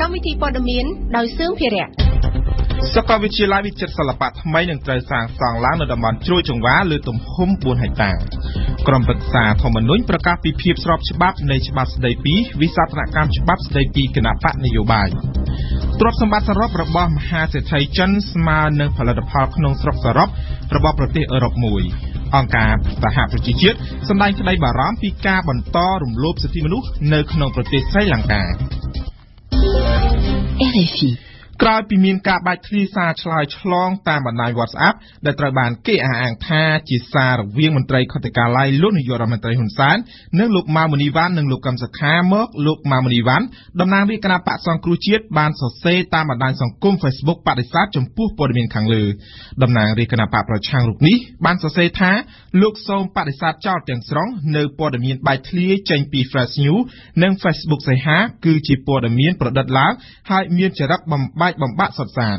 កម្មវិធីព័ត៌មានដោយសឿងភិរៈសាកលវិទ្យាល័យវិចិត្រសិល្បៈថ្មីនឹងត្រូវសាងសង់ឡើងនៅតំបន់ជ្រោយចង្វាលើទំហំ4ហិកតាក្រុមប្រឹក្សាធម្មនុញ្ញប្រកាសពីភាពស្របច្បាប់នៃច្បាប់ស្តីពីវិសាស្ត្រនកម្មច្បាប់ស្តីពីគណៈបកនយោបាយទ្រព្យសម្បត្តិសរុបរបស់មហាសេដ្ឋីចិនស្មើនឹងផលិតផលក្នុងស្រុកសរុបរបស់ប្រទេសអឺរ៉ុបមួយអង្គការសហប្រជាជាតិសម្ដែងក្តីបារម្ភពីការបន្តរំលោភសិទ្ធិមនុស្សនៅក្នុងប្រទេសស្រីលង្កា RFI ក្រោយពីមានការបាច់ធ្លាយសារឆ្លើយឆ្លងតាមបណ្ដាញ WhatsApp ដែលត្រូវបានគេអះអាងថាជាសាររវាងមន្ត្រីខុទ្ទកាល័យលោកនាយករដ្ឋមន្ត្រីហ៊ុនសែននិងលោកម៉ៅមុនីវ៉ាន់និងលោកកឹមសុខាមកលោកម៉ៅមុនីវ៉ាន់តំណាងរាជគណៈបក្សសង្គ្រោះជាតិបានសរសេរតាមបណ្ដាញសង្គម Facebook បដិសេធចំពោះព័ត៌មានខាងលើតំណាងរាជគណៈបកប្រឆាំងរូបនេះបានសរសេរថាលោកសូមបដិសេធចោលទាំងស្រុងនៅព័ត៌មានបែកធ្លាយចេញពី Fresh News និង Facebook សីហាគឺជាព័ត៌មានប្រឌិតឡើងហើយមានចរិតបំបាក់សុទ្ធសាធ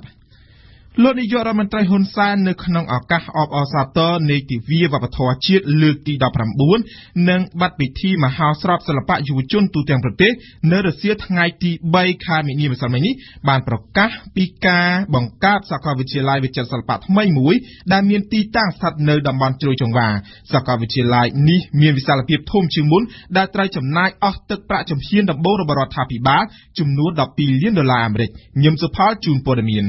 លោកនាយករដ្ឋមន្ត្រីហ៊ុនសែននៅក្នុងឱកាសអបអរសាទរនៃទិវាវប្បធម៌ជាតិលើកទី19និងប័ណ្ណពិធីមហោស្រពសិល្បៈយុវជនទូទាំងប្រទេសនៅរសៀលថ្ងៃទី3ខែមីនាម្សិលមិញនេះបានប្រកាសពីការបង្កើតសាកលវិទ្យាល័យវិចិត្រសិល្បៈថ្មីមួយដែលមានទីតាំងស្ថិតនៅតំបន់ជ្រោយចង្វាសាកលវិទ្យាល័យនេះមានវិសាលភាពធំជាងមុនដែលត្រូវចំណាយអស់ទឹកប្រាក់ជំហានដំបូងរបស់រដ្ឋាភិបាលចំនួន$12លានអាមេរិកញឹមសុផលជូនព័ត៌មាន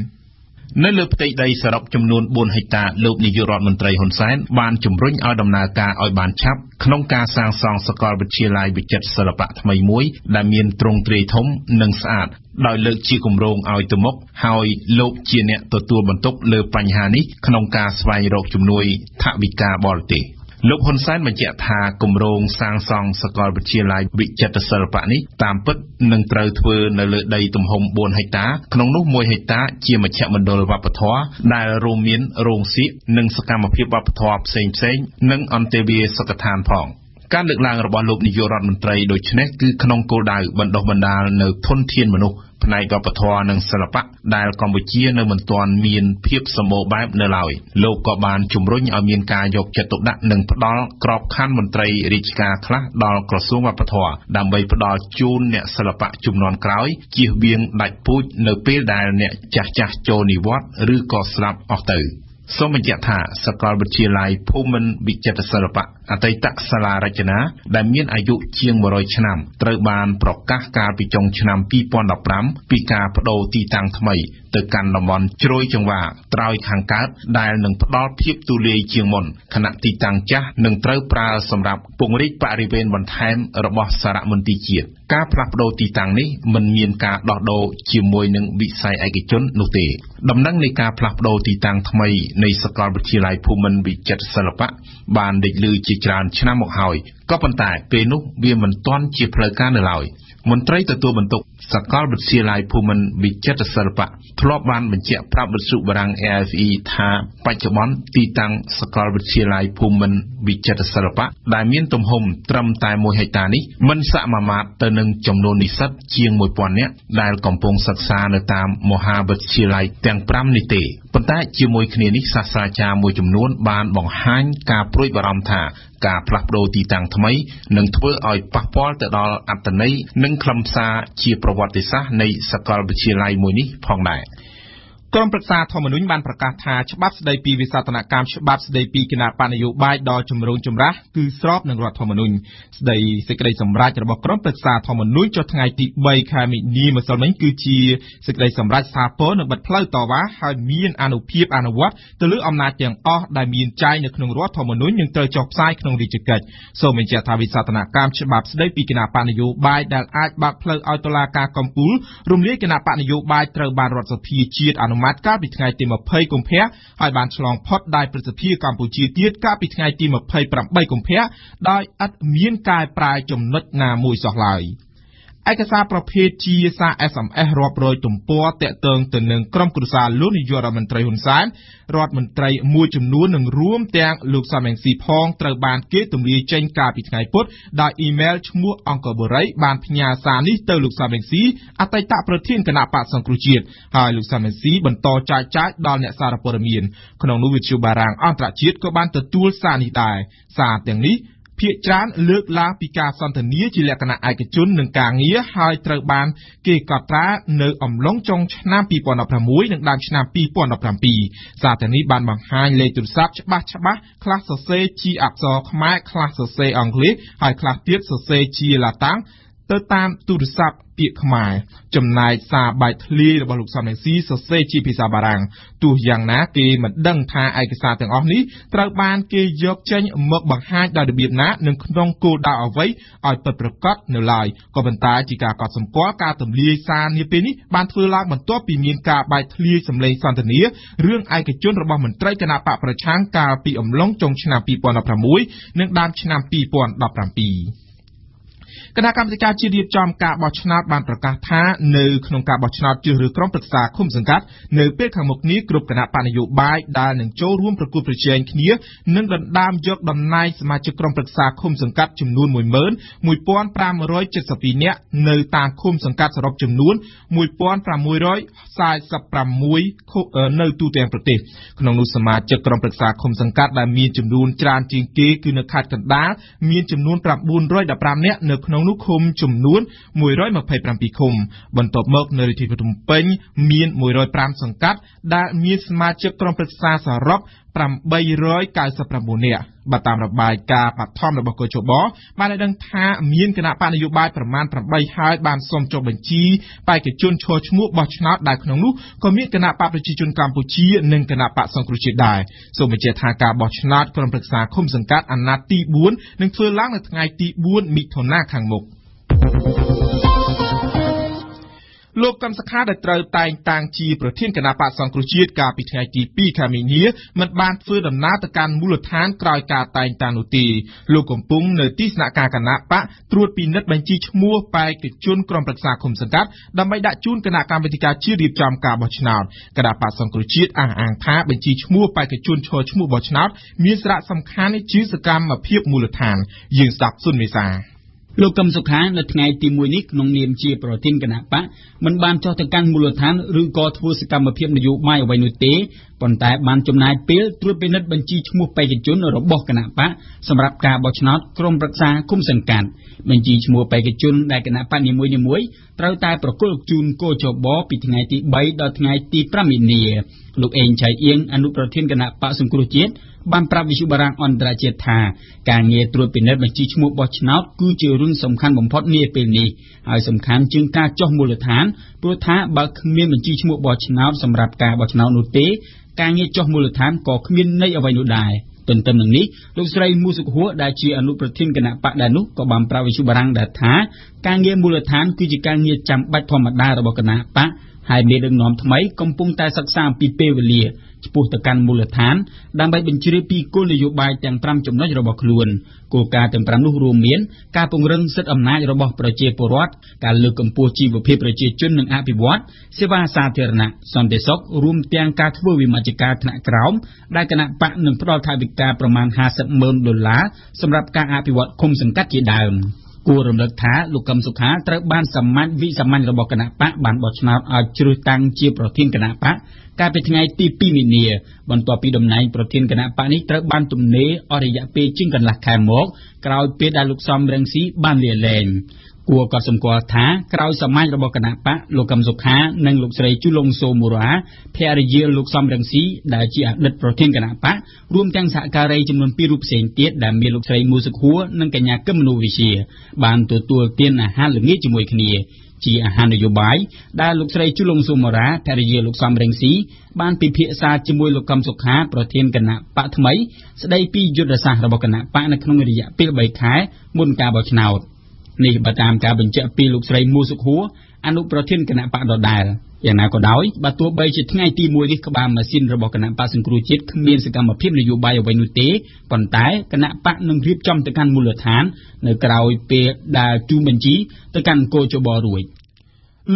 នៅលើផ្ទៃដីសរុបចំនួន4ហិកតាលោកនាយករដ្ឋមន្ត្រីហ៊ុនសែនបានជំរុញឲ្យដំណើរការឲ្យបានឆាប់ក្នុងការសាងសង់សាកលវិទ្យាល័យវិចិត្រសិល្បៈថ្មីមួយដែលមានទ្រង់ទ្រាយធំនិងស្អាតដោយលើកជាគម្រោងឲ្យទៅមុខហើយលោកជាអ្នកទទួលបន្ទុកលើបញ្ហានេះក្នុងការស្វែងរកជំនួយថវិកាបរទេសលោកហ៊ុនសែនបញ្ជាក់ថាគម្រោងសាងសង់សាកលវិទ្យាល័យវិចិត្រសិល្បៈនេះតាមពិតនឹងត្រូវធ្វើនៅលើដីទំហំ4ហិកតាក្នុងនោះ1ហិកតាជាមជ្ឈមណ្ឌលវប្បធម៌ដែលរួមមានរោងសៀកនិងសកម្មភាពវប្បធម៌ផ្សេងៗនិងអន្តេវាសិកដ្ឋានផងការលើកឡើងរបស់លោកនាយករដ្ឋមន្ត្រីដូចនេះគឺក្នុងគោលដៅបណ្ដុះបណ្ដាលនៅធនធានមនុស្សផ្នែកវប្បធម៌និងសិល្បៈដែលកម្ពុជានៅមិនទាន់មានភាពសម្បូរបែបនៅឡើយលោកក៏បានជំរុញឲ្យមានការយកចិត្តទុកដាក់និងផ្ដល់ក្របខ័ណ្ឌមន្ត្រីរាជការខ្លះដល់ក្រសួងវប្បធម៌ដើម្បីផ្ដល់ជូនអ្នកសិល្បៈជំនាន់ក្រោយជៀសវាងដាច់ពូជនៅពេលដែលអ្នកចាស់ចូលនិវត្តន៍ឬក៏ស្លាប់អស់ទៅសូមបញ្ជាក់ថាសាកលវិទ្យាល័យភូមិន្ទវិចិត្រសិល្បៈអតីតសាលារចនាដែលមានអាយុជាង100ឆ្នាំត្រូវបានប្រកាសកាលពីចុងឆ្នាំ2015ពីការបដូរទីតាំងថ្មីទៅកាន់តំបន់ជ្រោយចង្វាត្រើយខាងកើតដែលនឹងផ្ដល់ភាពទូលាយជាងមុនខណៈទីតាំងចាស់នឹងត្រូវប្រើសម្រាប់ពង្រីកបរិវេណបន្ថែមរបស់សារមន្ទីរជាតិការផ្លាស់ប្ដូរទីតាំងនេះមិនមានការដោះដូរជាមួយនឹងវិស័យឯកជននោះទេដំណឹងនៃការផ្លាស់ប្ដូរទីតាំងថ្មីនៃសាកលវិទ្យាល័យភូមិន្ទវិចិត្រសិល្បៈបានលេចលឺជាច្រើនឆ្នាំមកហើយក៏ប៉ុន្តែពេលនោះវាមិនទាន់ជាផ្លូវការនៅឡើយមន្ត្រីទទួលបន្ទុកសាកលវិទ្យាល័យភូមិន្ទវិចិត្រសិល្បៈធ្លាប់បានបញ្ជាក់ប្រាប់វិទ្យុបារាំង RFE ថាបច្ចុប្បន្នទីតាំងសាកលវិទ្យាល័យភូមិន្ទវិចិត្រសិល្បៈដែលមានទំហំត្រឹមតែ1ហិកតានេះមិនសមាមាត្រទៅនឹងចំនួននិស្សិតជាង1000នាក់ដែលកំពុងសិក្សានៅតាមមហាវិទ្យាល័យទាំង5នេះទេប៉ុន្តែជាមួយគ្នានេះសាស្ត្រាចារ្យមួយចំនួនបានបង្ហាញការព្រួយបារម្ភថាការផ្លាស់ប្ដូរទីតាំងថ្មីនឹងធ្វើឲ្យប៉ះពាល់ទៅដល់អត្ថន័យនិងខ្លឹមសារជាប្រវត្តិសាស្ត្រនៃសាកលវិទ្យាល័យមួយនេះផងដែរក្រុមប្រឹក្សាធម្មនុញ្ញបានប្រកាសថាច្បាប់ស្តីពីវិសាស្ត្រនកម្មច្បាប់ស្តីពីគណៈបកនយោបាយដល់ជំរងចម្រាស់គឺស្របនឹងរដ្ឋធម្មនុញ្ញស្តីសេចក្តីសម្រេចរបស់ក្រុមប្រឹក្សាធម្មនុញ្ញចុះថ្ងៃទី3ខែមីនាម្សិលមិញគឺជាសេចក្តីសម្រេចសាពរនឹងបិទផ្លូវតវ៉ាហើយមានអានុភាពអនុវត្តទៅលើអំណាចទាំងអស់ដែលមានចែងនៅក្នុងរដ្ឋធម្មនុញ្ញនឹងត្រូវចុះផ្សាយក្នុងរាជកិច្ចសូមបញ្ជាក់ថាវិសាស្ត្រនកម្មច្បាប់ស្តីពីគណៈបកនយោបាយដែលអាចបើកផ្លូវឲ្យតុលាការកំពូលរំលាយគណៈបកនយោបាយត្រូវបានរដ្ឋសភាជាតិអនុម័តកាលពីថ្ងៃទី20កុម្ភៈហើយបានឆ្លងផុតដោយព្រឹទ្ធសភាកម្ពុជាទៀតកាលពីថ្ងៃទី28កុម្ភៈដោយឥតមានកែប្រែចំណុចណាមួយសោះឡើយឯកសារប្រភេទជាសារ SMS រាប់រយទំព័រតាក់ទងទៅនឹងក្រុមគ្រួសារលោកនាយករដ្ឋមន្ត្រីហ៊ុនសែនរដ្ឋមន្ត្រីមួយចំនួននឹងរួមទាំងលោកសំរងស៊ីផងត្រូវបានគេទម្លាយចេញកាលពីថ្ងៃពុធដោយអ៊ីមែលឈ្មោះអង្គរបូរីបានផ្ញើសារនេះទៅលោកសំរងស៊ីអតីតប្រធានគណៈបក្សសង្គ្រោះជាតិហើយលោកសំរងស៊ីបន្តចែកចាយដល់អ្នកសារព័ត៌មានក្នុងនោះវិទ្យុបារាំងអន្តរជាតិក៏បានទទួលសារនេះដែរសារទាំងនេះ ភាគច្រើនលើកឡើងពីការសន្ទនាជាលក្ខណៈឯកជននិងការងារហើយត្រូវបានគេកត់ត្រានៅអំឡុងចុងឆ្នាំ2016និងដើមឆ្នាំ2017សារទាំងនេះបានបង្ហាញលេខទូរស័ព្ទច្បាស់ខ្លះសរសេរជាអក្សរខ្មែរខ្លះសរសេរអង់គ្លេសហើយខ្លះទៀតសរសេរជាឡាតាំងទៅតាមទូរស័ព្ទពាក្យខ្មែរចំណែកសារបែកធ្លាយរបស់លោកសំរងស៊ីសរសេរជាភាសាបារាំងទោះយ៉ាងណាគេមិនដឹងថាឯកសារទាំងអស់នេះត្រូវបានគេយកចេញមកបង្ហាញដោយរបៀបណានិងក្នុងគោលដៅអ្វីឲ្យពិតប្រាកដនៅឡើយក៏ប៉ុន្តែជាការកត់សម្គាល់ការទម្លាយសារនាពេលនេះបានធ្វើឡើងបន្ទាប់ពីមានការបែកធ្លាយសម្លេងសន្ទនារឿងឯកជនរបស់មន្ត្រីគណៈបកប្រឆាំងកាលពីអំឡុងចុងឆ្នាំ2016និងដើមឆ្នាំ2017គណៈកម្មាធិការជាតិរៀបចំការបោះឆ្នោតបានប្រកាសថានៅក្នុងការបោះឆ្នោតជ្រើសរើសក្រុមប្រឹក្សាឃុំសង្កាត់នៅពេលខាងមុខនេះគ្រប់គណៈបកនយោបាយដែលនឹងចូលរួមប្រគល់ប្រជែងគ្នានឹងដណ្ដើមយកតំណែងសមាជិកក្រុមប្រឹក្សាឃុំសង្កាត់ចំនួន 11,572 នាក់នៅតាមឃុំសង្កាត់សរុបចំនួន 1,646 នៅទូទាំងប្រទេសក្នុងនោះសមាជិកក្រុមប្រឹក្សាឃុំសង្កាត់ដែលមានចំនួនច្រើនជាងគេគឺនៅខេត្តកណ្ដាលមានចំនួន 915 នាក់នៅក្នុងនោះឃុំចំនួន 127 ឃុំបន្ទាប់មកនៅរាជធានីភ្នំពេញមាន 105 សង្កាត់ដែលមានសមាជិកក្រុមប្រឹក្សាសរុប 899 នាក់បើតាមរបាយការណ៍បឋមរបស់កជបបានឲ្យដឹងថាមានគណៈបកនយោបាយប្រមាណ 8 ហើយបានសុំចុះបញ្ជីបេក្ខជនឈរឈ្មោះបោះឆ្នោតដែលក្នុងនោះក៏មានគណៈបកប្រជាជនកម្ពុជានិងគណៈបកសង្គ្រោះជាតិដែរសូមបញ្ជាក់ថាការបោះឆ្នោតក្រុមប្រឹក្សាឃុំសង្កាត់អាណត្តិទី 4 នឹងធ្វើឡើងនៅថ្ងៃទី 4 មិថុនាខាងមុខលោកកឹមសុខាដែលត្រូវតែងតាំងជាប្រធានគណៈបកសង្គ្រោះជាតិកាលពីថ្ងៃទី2ខែមីនាមិនបានធ្វើដំណើរទៅកាន់មូលដ្ឋានក្រោយការតែងតាំងនោះទេលោកកំពុងនៅទីស្នាក់ការគណៈបកត្រួតពិនិត្យបញ្ជីឈ្មោះបេក្ខជនក្រុមប្រឹក្សាឃុំសង្កាត់ដើម្បីដាក់ជូនគណៈកម្មាធិការជាតិរៀបចំការបោះឆ្នោតគណៈបកសង្គ្រោះជាតិអះអាងថាបញ្ជីឈ្មោះបេក្ខជនឈរឈ្មោះបោះឆ្នោតមានសារៈសំខាន់ជាសកម្មភាពមូលដ្ឋានយើងស្ដាប់សុនមេសាលោកកឹមសុខានៅថ្ងៃទី1នេះក្នុងនាមជាប្រធានគណៈបកមិនបានចុះទៅកាន់មូលដ្ឋានឬក៏ធ្វើសកម្មភាពនយោបាយអ្វីនោះទេប៉ុន្តែបានចំណាយពេលត្រួតពិនិត្យបញ្ជីឈ្មោះបេក្ខជនរបស់គណៈបកសម្រាប់ការបោះឆ្នោតក្រុមប្រឹក្សាឃុំសង្កាត់បញ្ជីឈ្មោះបេក្ខជនដែលគណៈបកនីមួយៗត្រូវតែប្រគល់ជូនកោជបពីថ្ងៃទី3ដល់ថ្ងៃទី5មីនាលោកអេងឆៃអៀងអនុប្រធានគណៈបកសង្គ្រោះជាតិបានប្រាប់វិទ្យុបារាំងអន្តរជាតិថាការងារត្រួតពិនិត្យបញ្ជីឈ្មោះបោះឆ្នោតគឺជារឿងសំខាន់បំផុតនាពេលនេះហើយសំខាន់ជាងការចុះមូលដ្ឋានព្រោះថាបើគ្មានបញ្ជីឈ្មោះបោះឆ្នោតសម្រាប់ការបោះឆ្នោតនោះទេការងារចុះមូលដ្ឋានក៏គ្មានន័យអ្វីនោះដែរទន្ទឹមនឹងនេះលោកស្រីមូសុខហួរដែលជាអនុប្រធានគណៈបកដែរនោះក៏បានប្រាប់វិទ្យុបារាំងដែរថាការងារមូលដ្ឋានគឺជាការងារចាំបាច់ធម្មតារបស់គណៈបកហើយមេដឹកនាំថ្មីកំពុងតែសិក្សាអំពីពេលវេលាឆ្ពោះទៅកាន់មូលដ្ឋានដើម្បីបញ្ជ្រាបពីគោលនយោបាយទាំង5ចំណុចរបស់ខ្លួនគោលការណ៍ទាំង5នោះរួមមានការពង្រឹងសិទ្ធិអំណាចរបស់ប្រជាពលរដ្ឋការលើកកម្ពស់ជីវភាពប្រជាជននិងអភិវឌ្ឍសេវាសាធារណៈសន្តិសុខរួមទាំងការធ្វើវិមជ្ឈការថ្នាក់ក្រោមដែលគណៈបកនឹងផ្ដល់ថវិកាប្រមាណ$50,000សម្រាប់ការអភិវឌ្ឍឃុំសង្កាត់ជាដើមគួររំលឹកថាលោកកឹមសុខាត្រូវបានសមាជវិសាមញ្ញរបស់គណៈបកបានបោះឆ្នោតឲ្យជ្រើសតាំងជាប្រធានគណៈបកកាលពីថ្ងៃទី2មីនាបន្ទាប់ពីតំណែងប្រធានគណៈបកនេះត្រូវបានទំនេរអស់រយៈពេលជាងកន្លះខែមកក្រោយពេលដែលលោកសំរងស៊ីបានលាលែងគួរក៏សម្គាល់ថាក្រោយសមាជរបស់គណៈបកលោកកឹមសុខានិងលោកស្រីជូឡុងសូមូរ៉ាភរិយាលោកសំរងស៊ីដែលជាអតីតប្រធានគណៈបករួមទាំងសហការីចំនួន2រូបផ្សេងទៀតដែលមានលោកស្រីមូសុខហួរនិងកញ្ញាកឹមមនុវិជាបានទទួលទានអាហារល្ងាចជាមួយគ្នាជាអាហារនយោបាយដែលលោកស្រីជូឡុងសូមូរ៉ាភរិយាលោកសំរងស៊ីបានពិភាក្សាជាមួយលោកកឹមសុខាប្រធានគណៈបកថ្មីស្ដីពីយុទ្ធសាស្ត្ររបស់គណៈបកនៅក្នុងរយៈពេល3ខែមុនការបោះឆ្នោតនេះបើតាមការបញ្ជាក់ពីលោកស្រីមូសុខហួរអនុប្រធានគណៈបកដដែលយ៉ាងណាក៏ដោយបើទោះបីជាថ្ងៃទី1នេះក្បាលម៉ាស៊ីនរបស់គណៈបកសង្គ្រោះជាតិគ្មានសកម្មភាពនយោបាយអ្វីនោះទេប៉ុន្តែគណៈបកនឹងរៀបចំទៅកាន់មូលដ្ឋាននៅក្រៅពេលដែលជូនបញ្ជីទៅកាន់កោជបរួច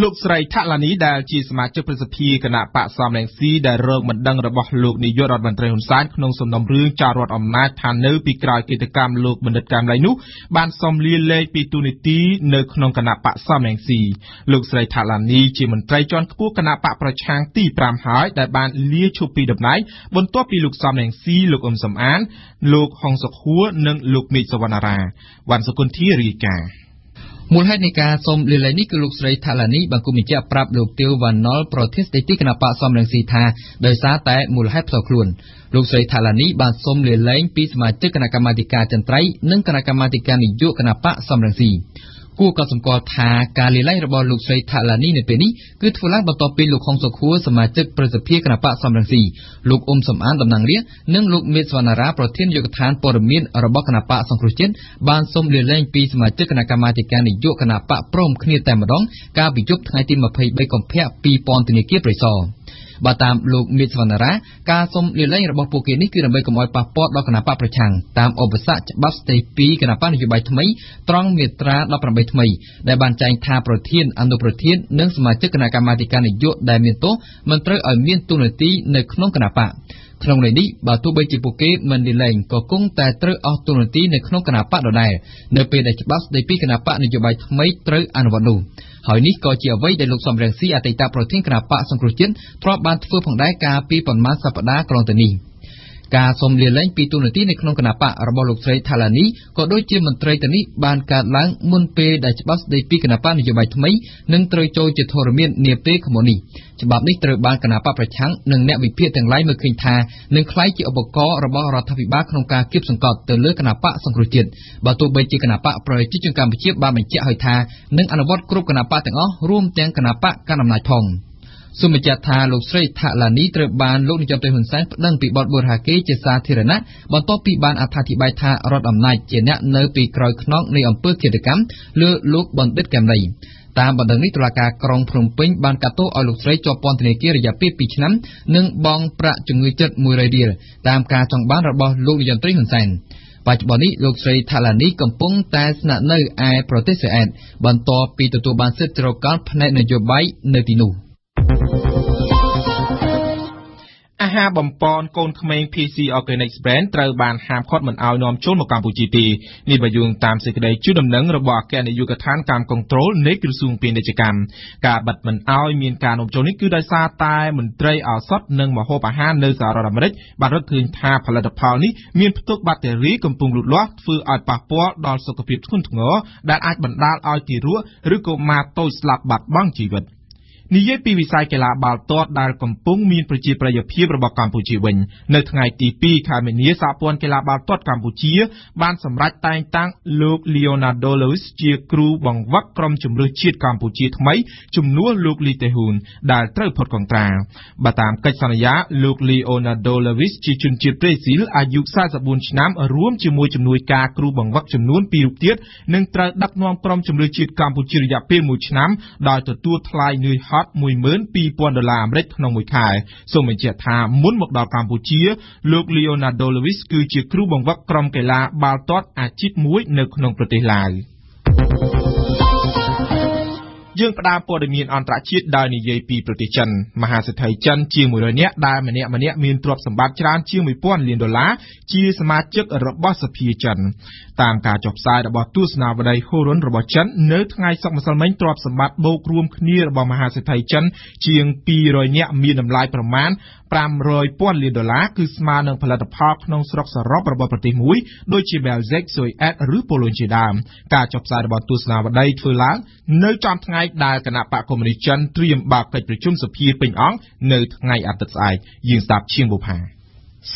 លោកស្រីថាឡានីដែលជាសមាជិកប្រសិទ្ធិគណៈបកសំរងស៊ីដែលរងបណ្ដឹងរបស់លោកនាយករដ្ឋមន្ត្រីហ៊ុនសែនក្នុងសំណុំរឿងចោររដ្ឋអំណាចថានៅពីក្រោយកិច្ចកម្មលោកបណ្ឌិតកែមលីនោះបានសុំលាលែងពីតួនាទីនៅក្នុងគណៈបកសំរងស៊ីលោកស្រីថាឡានីជាមន្ត្រីជាន់ខ្ពស់គណៈបកប្រឆាំងទី5ហើយដែលបានលាឈប់ពីតំណែងបន្ទាប់ពីលោកសំរងស៊ីលោកអ៊ុំសំអានលោកហុងសុខួរនិងលោកមេឃសវណ្ណារាវ៉ាន់សុគន្ធារាយការណ៍មូលហេតុនៃការសូមលាលែងនេះគឺលោកស្រីថាឡានីបានគូបញ្ជាក់ប្រាប់លោកទាវវ៉ាណុលប្រធានស្ដីទីគណៈបកសំរងស៊ីថាដោយសារតែមូលហេតុផ្ទាល់ខ្លួនលោកស្រីថាឡានីបានសូមលាលែងពីសមាជិកគណៈកម្មាធិការចន្ទ្រៃនិងគណៈកម្មាធិការនយោបាយគណៈបកសំរងស៊ីគួរក៏សម្គាល់ថាការលាលែងរបស់លោកស្រីថាឡានីនៅពេលនេះគឺធ្វើឡើងបន្ទាប់ពីលោកហុងសុខួរសមាជិកប្រសិទ្ធិគណៈបកសំរងស៊ីលោកអ៊ុំសំអានតំណាងរាស្ត្រនិងលោកមេឃសវណ្ណារាប្រធាននាយកដ្ឋានព័ត៌មានរបស់គណៈបកសង្គ្រោះជាតិបានសូមលាលែងពីសមាជិកគណៈកម្មាធិការនយោបាយគណៈបកព្រមគ្នាតែម្ដងកាលពីយប់ថ្ងៃទី23កុម្ភៈពីពន្ធនាគារព្រៃសរបើតាមលោកមេឃសវណ្ណារាការសូមលាលែងរបស់ពួកគេនេះគឺដើម្បីកុំឲ្យប៉ះពាល់ដល់គណៈបកប្រឆាំងតាមឧបសគ្គច្បាប់ស្ដីពីគណៈបកនយោបាយថ្មីត្រង់មាត្រា18ថ្មីដែលបានចែងថាប្រធានអនុប្រធាននិងសមាជិកគណៈកម្មាធិការនយោបាយដែលមានទោសមិនត្រូវឲ្យមានតួនាទីនៅក្នុងគណៈបកក្នុងន័យនេះបើទោះបីជាពួកគេមិនលាលែងក៏គង់តែត្រូវអស់តួនាទីនៅក្នុងគណៈបកដដែលនៅពេលដែលច្បាប់ស្ដីពីគណៈបកនយោបាយថ្មីត្រូវអនុវត្តនោះហើយនេះក៏ជាអ្វីដែលលោកសំរងស៊ីអតីតប្រធានគណៈបកសង្គ្រោះជាតិធ្លាប់បានធ្វើផងដែរកាលពីប៉ុន្មានសប្តាហ៍កន្លងទៅនេះការសូមលាលែងពីតួនាទីនៅក្នុងគណៈបករបស់លោកស្រីថាឡានីក៏ដូចជាមន្ត្រីទៅនេះបានកើតឡើងមុនពេលដែលច្បាប់ស្ដីពីគណៈបកនយោបាយថ្មីនឹងត្រូវចូលជាធរមាននាពេលខាងមុខនេះច្បាប់នេះត្រូវបានគណៈបកប្រឆាំងនិងអ្នកវិភាគទាំងឡាយមើលឃើញថានឹងក្លាយជាឧបករណ៍របស់រដ្ឋាភិបាលក្នុងការគៀបសង្កត់ទៅលើគណៈបកសង្គ្រោះជាតិបើទោះបីជាគណៈបកប្រជាជនកម្ពុជាបានបញ្ជាក់ឲ្យថានឹងអនុវត្តគ្រប់គណៈបកទាំងអស់រួមទាំងគណៈបកកណ្ដាលអំណាចផងសូមបញ្ជាក់ថាលោកស្រីថាឡានីត្រូវបានលោកនាយករដ្ឋមន្ត្រីហ៊ុនសែនប្តឹងពីបទបួលហាកេជាសាធារណៈបន្ទាប់ពីបានអត្ថាធិប្បាយថារដ្ឋអំណាចជាអ្នកនៅពីក្រោយខ្នងនៃអំពើឃាតកម្មលើលោកបណ្ឌិតកែមលីតាមបណ្ដឹងនេះតុលាការក្រុងភ្នំពេញបានកាត់ទោសឲ្យលោកស្រីជាប់ពន្ធនាគាររយៈពេល2ឆ្នាំនិងបង់ប្រាក់ជំងឺចិត្ត100រៀលតាមការចង់បានរបស់លោកនាយករដ្ឋមន្ត្រីហ៊ុនសែនបច្ចុប្បន្ននេះលោកស្រីថាឡានីកំពុងតែស្នាក់នៅឯប្រទេសស៊ុយអែតបន្ទាប់ពីទទួលបានសិទ្ធិជ្រកកោនផ្នែកនយោបាយនៅទីនោះអាហារបំពន់កូនក្មេង PC Organics Brand ត្រូវបានហាមឃាត់មិនឲ្យនាំចូលមកកម្ពុជាទេនេះបើយោងតាមសេចក្តីជូនដំណឹងរបស់អគ្គនាយកដ្ឋានកម្មគ្រប់គ្រងនៃក្រសួងពាណិជ្ជកម្មការបិទមិនឲ្យមានការនាំចូលនេះគឺដោយសារតែមន្ត្រីឱសថនិងម្ហូបអាហារនៅសហរដ្ឋអាមេរិកបានរកឃើញថាផលិតផលនេះមានផ្ទុកបាក់តេរីកំពុងលូតលាស់ធ្វើឲ្យប៉ះពាល់ដល់សុខភាពធ្ងន់ធ្ងរដែលអាចបណ្ដាលឲ្យទារកឬកុមារតូចស្លាប់បាត់បង់ជីវិតនិយាយពីវិស័យកីឡាបាល់ទាត់ដែលកំពុងមានប្រជាប្រិយភាពរបស់កម្ពុជាវិញនៅថ្ងៃទី2ខែមីនាសហព័ន្ធកីឡាបាល់ទាត់កម្ពុជាបានសម្រេចតែងតាំងលោក Leonardo Lewis ជាគ្រូបង្វឹកក្រុមជម្រើសជាតិកម្ពុជាថ្មីជំនួសលោកលីតេហ៊ូនដែលត្រូវផុតកង្ត្រាបើតាមកិច្ចសន្យាលោក Leonardo Lewis ជាជនជាតិប្រេស៊ីលអាយុ44ឆ្នាំរួមជាមួយជំនួយការគ្រូបង្វឹកចំនួន2រូបទៀតនឹងត្រូវដឹកនាំក្រុមជម្រើសជាតិកម្ពុជារយៈពេល1ឆ្នាំដោយទទួលថ្លៃនឿយហត់$12,000អាមេរិកក្នុងមួយខែសូមបញ្ជាក់ថាមុនមកដល់កម្ពុជាលោក Leonardo Lewis គឺជាគ្រូបង្វឹកក្រុមកីឡាបាល់ទាត់អាជីពមួយនៅក្នុងប្រទេសឡាវយើងផ្ដើមព័ត៌មានអន្តរជាតិដោយនិយាយពីប្រទេសចិនមហាសេដ្ឋីចិនជាង100នាក់ដែលម្នាក់មានទ្រព្យសម្បត្តិច្រើនជាង$1,000 លានជាសមាជិករបស់សភាចិនតាមការចុះផ្សាយរបស់ទស្សនាវដ្តីហូរុនរបស់ចិននៅថ្ងៃសុក្រម្សិលមិញទ្រព្យសម្បត្តិបូករួមគ្នារបស់មហាសេដ្ឋីចិនជាង200នាក់មានតម្លៃប្រមាណ$500,000 លានគឺស្មើនឹងផលិតផលក្នុងស្រុកសរុបរបស់ប្រទេសមួយដូចជាបែលហ្សិកស៊ុយអែតឬប៉ូឡូញជាដើមការចុះផ្សាយរបស់ទស្សនាវដ្តីធ្វើឡើងនៅចំថ្ងៃដែលគណៈបកកុម្មុយនីសចិនត្រៀមបើកកិច្ចប្រជុំសភាពេញអង្គនៅថ្ងៃអាទិត្យស្អែកយើងស្ដាប់ឈៀងបុផា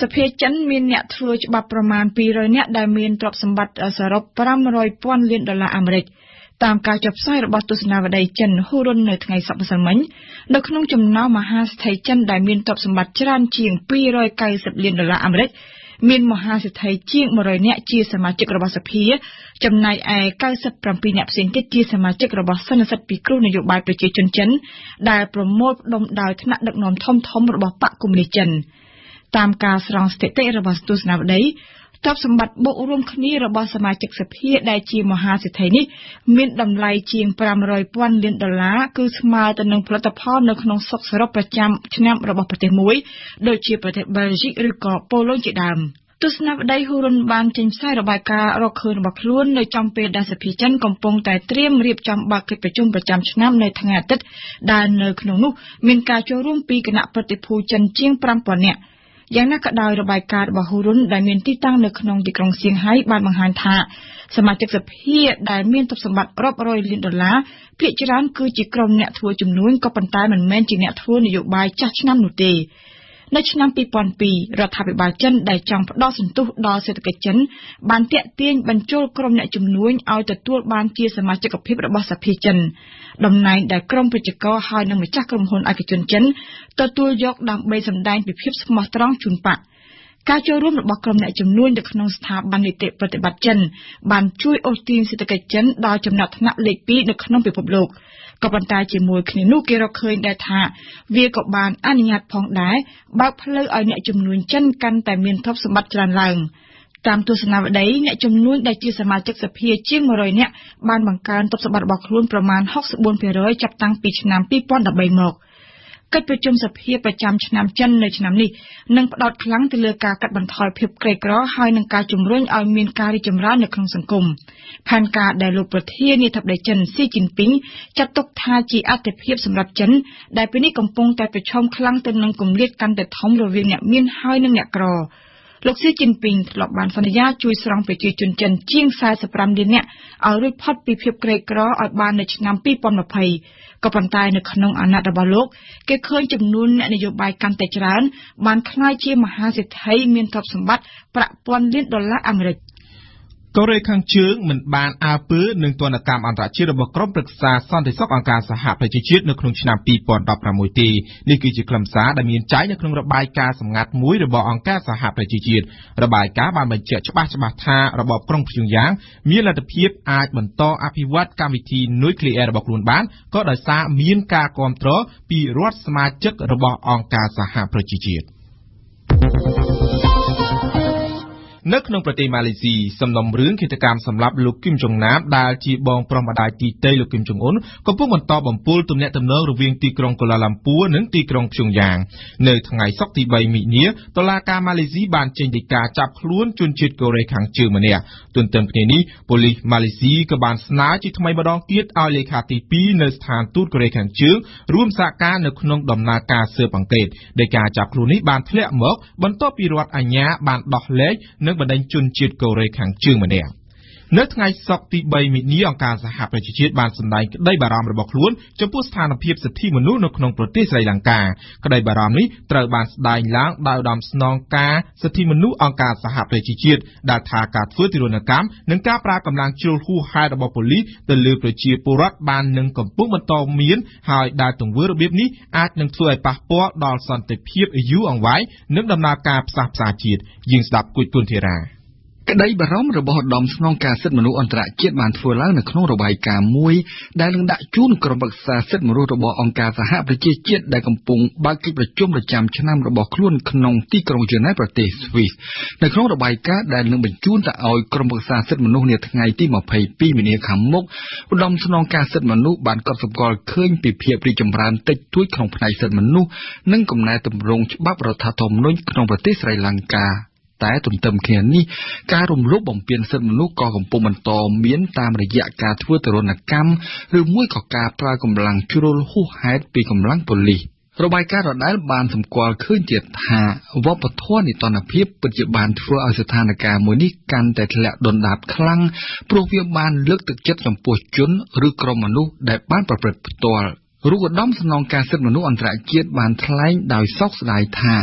សភាចិនមានអ្នកធ្វើច្បាប់ប្រមាណ200នាក់ដែលមានទ្រព្យសម្បត្តិសរុប$500,000 លានអាមេរិកតាមការចុះផ្សាយរបស់ទស្សនាវដ្តីចិនហូរុននៅថ្ងៃសុក្រម្សិលមិញនៅក្នុងចំណោមមហាសេដ្ឋីចិនដែលមានទ្រព្យសម្បត្តិច្រើនជាង$290 លានអាមេរិកមានមហាសេដ្ឋីជាង100នាក់ជាសមាជិករបស់សភាចំណែកឯ97នាក់ផ្សេងទៀតជាសមាជិករបស់សន្និសីទពិគ្រោះនយោបាយប្រជាជនចិនដែលប្រមូលផ្ដុំដោយថ្នាក់ដឹកនាំធំៗរបស់បកកុម្មុយនីសចិនតាមការស្រង់ស្ថិតិរបស់ទស្សនាវដ្តី ទ្រព្យសម្បត្តិបូករួមគ្នារបស់សមាជិកសភាដែលជាមហាសេដ្ឋីនេះមានតម្លៃជាង$500,000 លានគឺស្មើទៅនឹងផលិតផលនៅក្នុងស្រុកសរុបប្រចាំឆ្នាំរបស់ប្រទេសមួយដូចជាប្រទេសបែលហ្សិកឬក៏ប៉ូឡូញជាដើមទស្សនាវដ្តីហ៊ូរុនបានចេញផ្សាយរបាយការណ៍រកឃើញរបស់ខ្លួននៅចំពេលដែលសភាចិនកំពុងតែត្រៀមរៀបចំបើកកិច្ចប្រជុំប្រចាំឆ្នាំនៅថ្ងៃអាទិត្យដែលនៅក្នុងនោះមានការចូលរួមពីគណៈប្រតិភូចិនជាង5,000 នាក់យ៉ាងណាក៏ដោយរបាយការណ៍របស់ហ៊ូរុនដែលមានទីតាំងនៅក្នុងទីក្រុងសៀងហៃបានបង្ហាញថាសមាជិកសភាដែលមានទ្រព្យសម្បត្តិរាប់រយលានដុល្លារភាគច្រើនគឺជាក្រុមអ្នកធ្វើជំនួញក៏ប៉ុន្តែមិនមែនជាអ្នកធ្វើនយោបាយចាស់ឆ្នាំនោះទេនៅឆ្នាំ2002រដ្ឋាភិបាលចិនដែលចង់ផ្ដោតសន្ទុះដល់សេដ្ឋកិច្ចចិនបានទាក់ទាញបញ្ចូលក្រុមអ្នកជំនួញឲ្យទទួលបានជាសមាជិកភាពរបស់សភាចិនតំណែងដែលក្រុមប្រជាករហើយនិងម្ចាស់ក្រុមហ៊ុនឯកជនចិនទទួលយកដើម្បីសម្ដែងពីភាពស្មោះត្រង់ជូនបកការចូលរួមរបស់ក្រុមអ្នកជំនួញនៅក្នុងស្ថាប័ននីតិប្រតិបត្តិចិនបានជួយអូសទាញសេដ្ឋកិច្ចចិនដល់ចំណាត់ថ្នាក់លេខ 2 នៅក្នុងពិភពលោកក៏ប៉ុន្តែជាមួយគ្នានោះគេរកឃើញដែរថាវាក៏បានអនុញ្ញាតផងដែរបើកផ្លូវឲ្យអ្នកជំនួញចិនកាន់តែមានទ្រព្យសម្បត្តិច្រើនឡើងតាមទស្សនាវដ្តីអ្នកជំនួញដែលជាសមាជិកសភាជាង100នាក់បានបង្កើនទ្រព្យសម្បត្តិរបស់ខ្លួនប្រមាណ 64% ចាប់តាំងពីឆ្នាំ2013មកកិច្ចប្រជុំសភាប្រចាំឆ្នាំចិននៅឆ្នាំនេះនឹងផ្ដោតខ្លាំងទៅលើការកាត់បន្ថយភាពក្រីក្រហើយនឹងការជំរុញឲ្យមានការរីកចម្រើននៅក្នុងសង្គមផែនការដែលលោកប្រធានាធិបតីចិនស៊ីជីនពីងចាត់ទុកថាជាអាទិភាពសម្រាប់ចិនដែលពេលនេះកំពុងតែប្រឈមខ្លាំងទៅនឹងគម្លាតកាន់តែធំរវាងអ្នកមានហើយនិងអ្នកក្រលោកស៊ីជីនពីងធ្លាប់បានសន្យាជួយស្រង់ប្រជាជនចិនជាង45លាននាក់ឲ្យរួចផុតពីភាពក្រីក្រឲ្យបាននៅឆ្នាំ2020ក៏ប៉ុន្តែនៅក្នុងអាណត្តិរបស់លោកគេឃើញចំនួនអ្នកនយោបាយកាន់តែច្រើនបានក្លាយជាមហាសេដ្ឋីមានទ្រព្យសម្បត្តិប្រាក់ពាន់លានដុល្លារអាមេរិកកូរ៉េខាងជើងមិនបានអើពើនឹងទណ្ឌកម្មអន្តរជាតិរបស់ក្រុមប្រឹក្សាសន្តិសុខអង្គការសហប្រជាជាតិនៅក្នុងឆ្នាំ2016ទេនេះគឺជាខ្លឹមសារដែលមានចែងនៅក្នុងរបាយការណ៍សម្ងាត់មួយរបស់អង្គការសហប្រជាជាតិរបាយការណ៍បានបញ្ជាក់ច្បាស់ថារបបក្រុងព្យុងយ៉ាងមានលទ្ធភាពអាចបន្តអភិវឌ្ឍកម្មវិធីនុយក្លេអ៊ែររបស់ខ្លួនបានក៏ដោយសារមានការគាំទ្រពីរដ្ឋសមាជិករបស់អង្គការសហប្រជាជាតិនៅក្នុងប្រទេសម៉ាឡេស៊ីសំណុំរឿងឃាតកម្មសម្លាប់លោកគឹមចុងណាមដែលជាបងប្រុសម្ដាយទីតីលោកគឹមចុងអ៊ុនកំពុងបន្តបំពុលទំនាក់ទំនងរវាងទីក្រុងកូឡាឡាំពួរនិងទីក្រុងព្យុងយ៉ាងនៅថ្ងៃសុក្រទី3មិនិនាតុលាការម៉ាឡេស៊ីបានចេញដីកាចាប់ខ្លួនជនជាតិកូរ៉េខាងជើងម្នាក់ទន្ទឹមគ្នានេះប៉ូលីសម៉ាឡេស៊ីក៏បានស្នើជាថ្មីម្ដងទៀតឲ្យលេខាទី2នៅស្ថានទូតកូរ៉េខាងជើងរួមសហការនៅក្នុងដំណើរការស៊ើបអង្កេតដីកាចាប់ខ្លួននេះបានធ្លាក់មកបន្ទាប់ពីរដ្ឋអាជ្ញាបានដោះលែងនិងបណ្ដេញជនជាតិកូរ៉េខាងជើងម្នាក់នៅថ្ងៃសុក្រទី3មិនិនាអង្គការសហប្រជាជាតិបានសម្ដែងក្តីបារម្ភរបស់ខ្លួនចំពោះស្ថានភាពសិទ្ធិមនុស្សនៅក្នុងប្រទេសស្រីលង្កាក្តីបារម្ភនេះត្រូវបានស្ដែងឡើងដោយឧត្តមស្នងការសិទ្ធិមនុស្សអង្គការសហប្រជាជាតិដែលថាការធ្វើទារុណកម្មនិងការប្រើកម្លាំងជ្រុលហួសហេតុរបស់ប៉ូលីសទៅលើប្រជាពលរដ្ឋបាននឹងកំពុងបន្តមានហើយដែលទង្វើរបៀបនេះអាចនឹងធ្វើឲ្យប៉ះពាល់ដល់សន្តិភាពយូរអង្វែងនិងដំណើរការផ្សះផ្សាជាតិយើងស្ដាប់គួយគុណធីរ៉ាក្តីបារម្ភរបស់ឧត្តមស្នងការសិទ្ធិមនុស្សអន្តរជាតិបានធ្វើឡើងនៅក្នុងរបាយការណ៍មួយដែលនឹងដាក់ជូនក្រុមប្រឹក្សាសិទ្ធិមនុស្សរបស់អង្គការសហប្រជាជាតិដែលកំពុងបើកកិច្ចប្រជុំប្រចាំឆ្នាំរបស់ខ្លួនក្នុងទីក្រុងហ្សឺណែវប្រទេសស្វីសនៅក្នុងរបាយការណ៍ដែលនឹងបញ្ជូនទៅឲ្យក្រុមប្រឹក្សាសិទ្ធិមនុស្សនាថ្ងៃទី22មីនាខាងមុខឧត្តមស្នងការសិទ្ធិមនុស្សបានកត់សម្គាល់ឃើញពីភាពរីកចម្រើនតិចតួចក្នុងផ្នែកសិទ្ធិមនុស្សនិងកំណែទម្រង់ច្បាប់រដ្ឋធម្មនុញ្ញក្នុងប្រទេសស្រីលង្កាតែទន្ទឹមគ្នានេះការរំលោភបំពានសិទ្ធិមនុស្សក៏កំពុងបន្តមានតាមរយៈការធ្វើទរណកម្មឬមួយក៏ការប្រើកម្លាំងជ្រុលហួសហេតុពីកម្លាំងប៉ូលីសរបាយការណ៍ដដែលបានសម្គាល់ឃើញទៀតថាវប្បធម៌នីតិភាពពិតជាបានធ្វើឲ្យស្ថានភាពមួយនេះកាន់តែធ្លាក់ដុនដាបខ្លាំងព្រោះវាបានលើកទឹកចិត្តចំពោះជនឬក្រុមមនុស្សដែលបានប្រព្រឹត្តផ្ទាល់រូបឧត្តមស្នងការសិទ្ធិមនុស្សអន្តរជាតិបានថ្លែងដោយសោកស្ដាយថា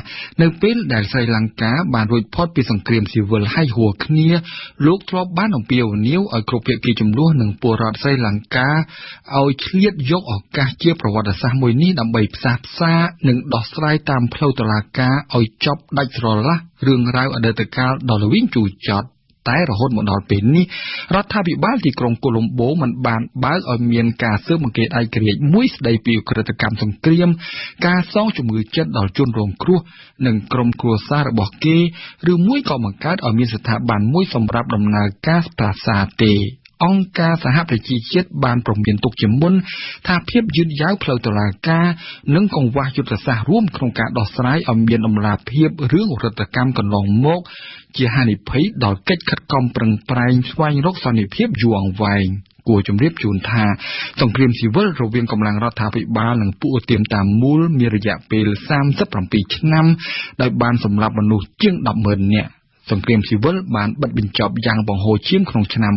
នៅពេលដែលស្រីលង្កាបានរួចផុតពីសង្គ្រាមស៊ីវិលហើយហួរគ្នាលោកធ្លាប់បានអំពាវនាវឲ្យគ្រប់ភាគីជំនួសនឹងពលរដ្ឋស្រីលង្កាឲ្យឆ្លៀតយកឱកាសជាប្រវត្តិសាស្ត្រមួយនេះដើម្បីផ្សះផ្សានិងដោះស្រាយតាមផ្លូវតុលាការឲ្យចប់ដាច់ស្រឡះរឿងរ៉ាវអតីតកាលដ៏ល្វីងជូរចត់ តែរហូតមកដល់ពេលនេះរដ្ឋាភិបាលទីក្រុងកូឡុំបូមិនបានបើកឲ្យមានការស៊ើបអង្កេតឯករាជ្យមួយស្ដីពីឧក្រិដ្ឋកម្មសង្គ្រាមការសងជំងឺចិត្តដល់ជនរងគ្រោះនិងក្រុមគ្រួសាររបស់គេឬមួយក៏បង្កើតឲ្យមានស្ថាប័នមួយសម្រាប់ដំណើរការប្រាសាទទេអង្គការសហប្រជាជាតិបានព្រមានទុកជាមុនថាភាពយឺតយ៉ាវផ្លូវតុលាការនិងកង្វះយុទ្ធសាស្ត្ររួមក្នុងការដោះស្រាយឲ្យមានដំណាភាពរឿងឧក្រិដ្ឋកម្មកន្លងមកជាហានិភ័យដល់កិច្ចខិតខំប្រឹងប្រែងស្វែងរកសន្តិភាពយូរអង្វែងគួរជម្រាបជូនថាសង្គ្រាមស៊ីវិលរវាងកម្លាំងរដ្ឋាភិបាលនិងពួកឧទាមតាមមូលមានរយៈពេល37ឆ្នាំដោយបានសម្លាប់មនុស្សជាង 10,000 នាក់សង្គ្រាមស៊ីវិលបានបិទបញ្ចប់យ៉ាងបង្ហូរឈាមក្នុងឆ្នាំ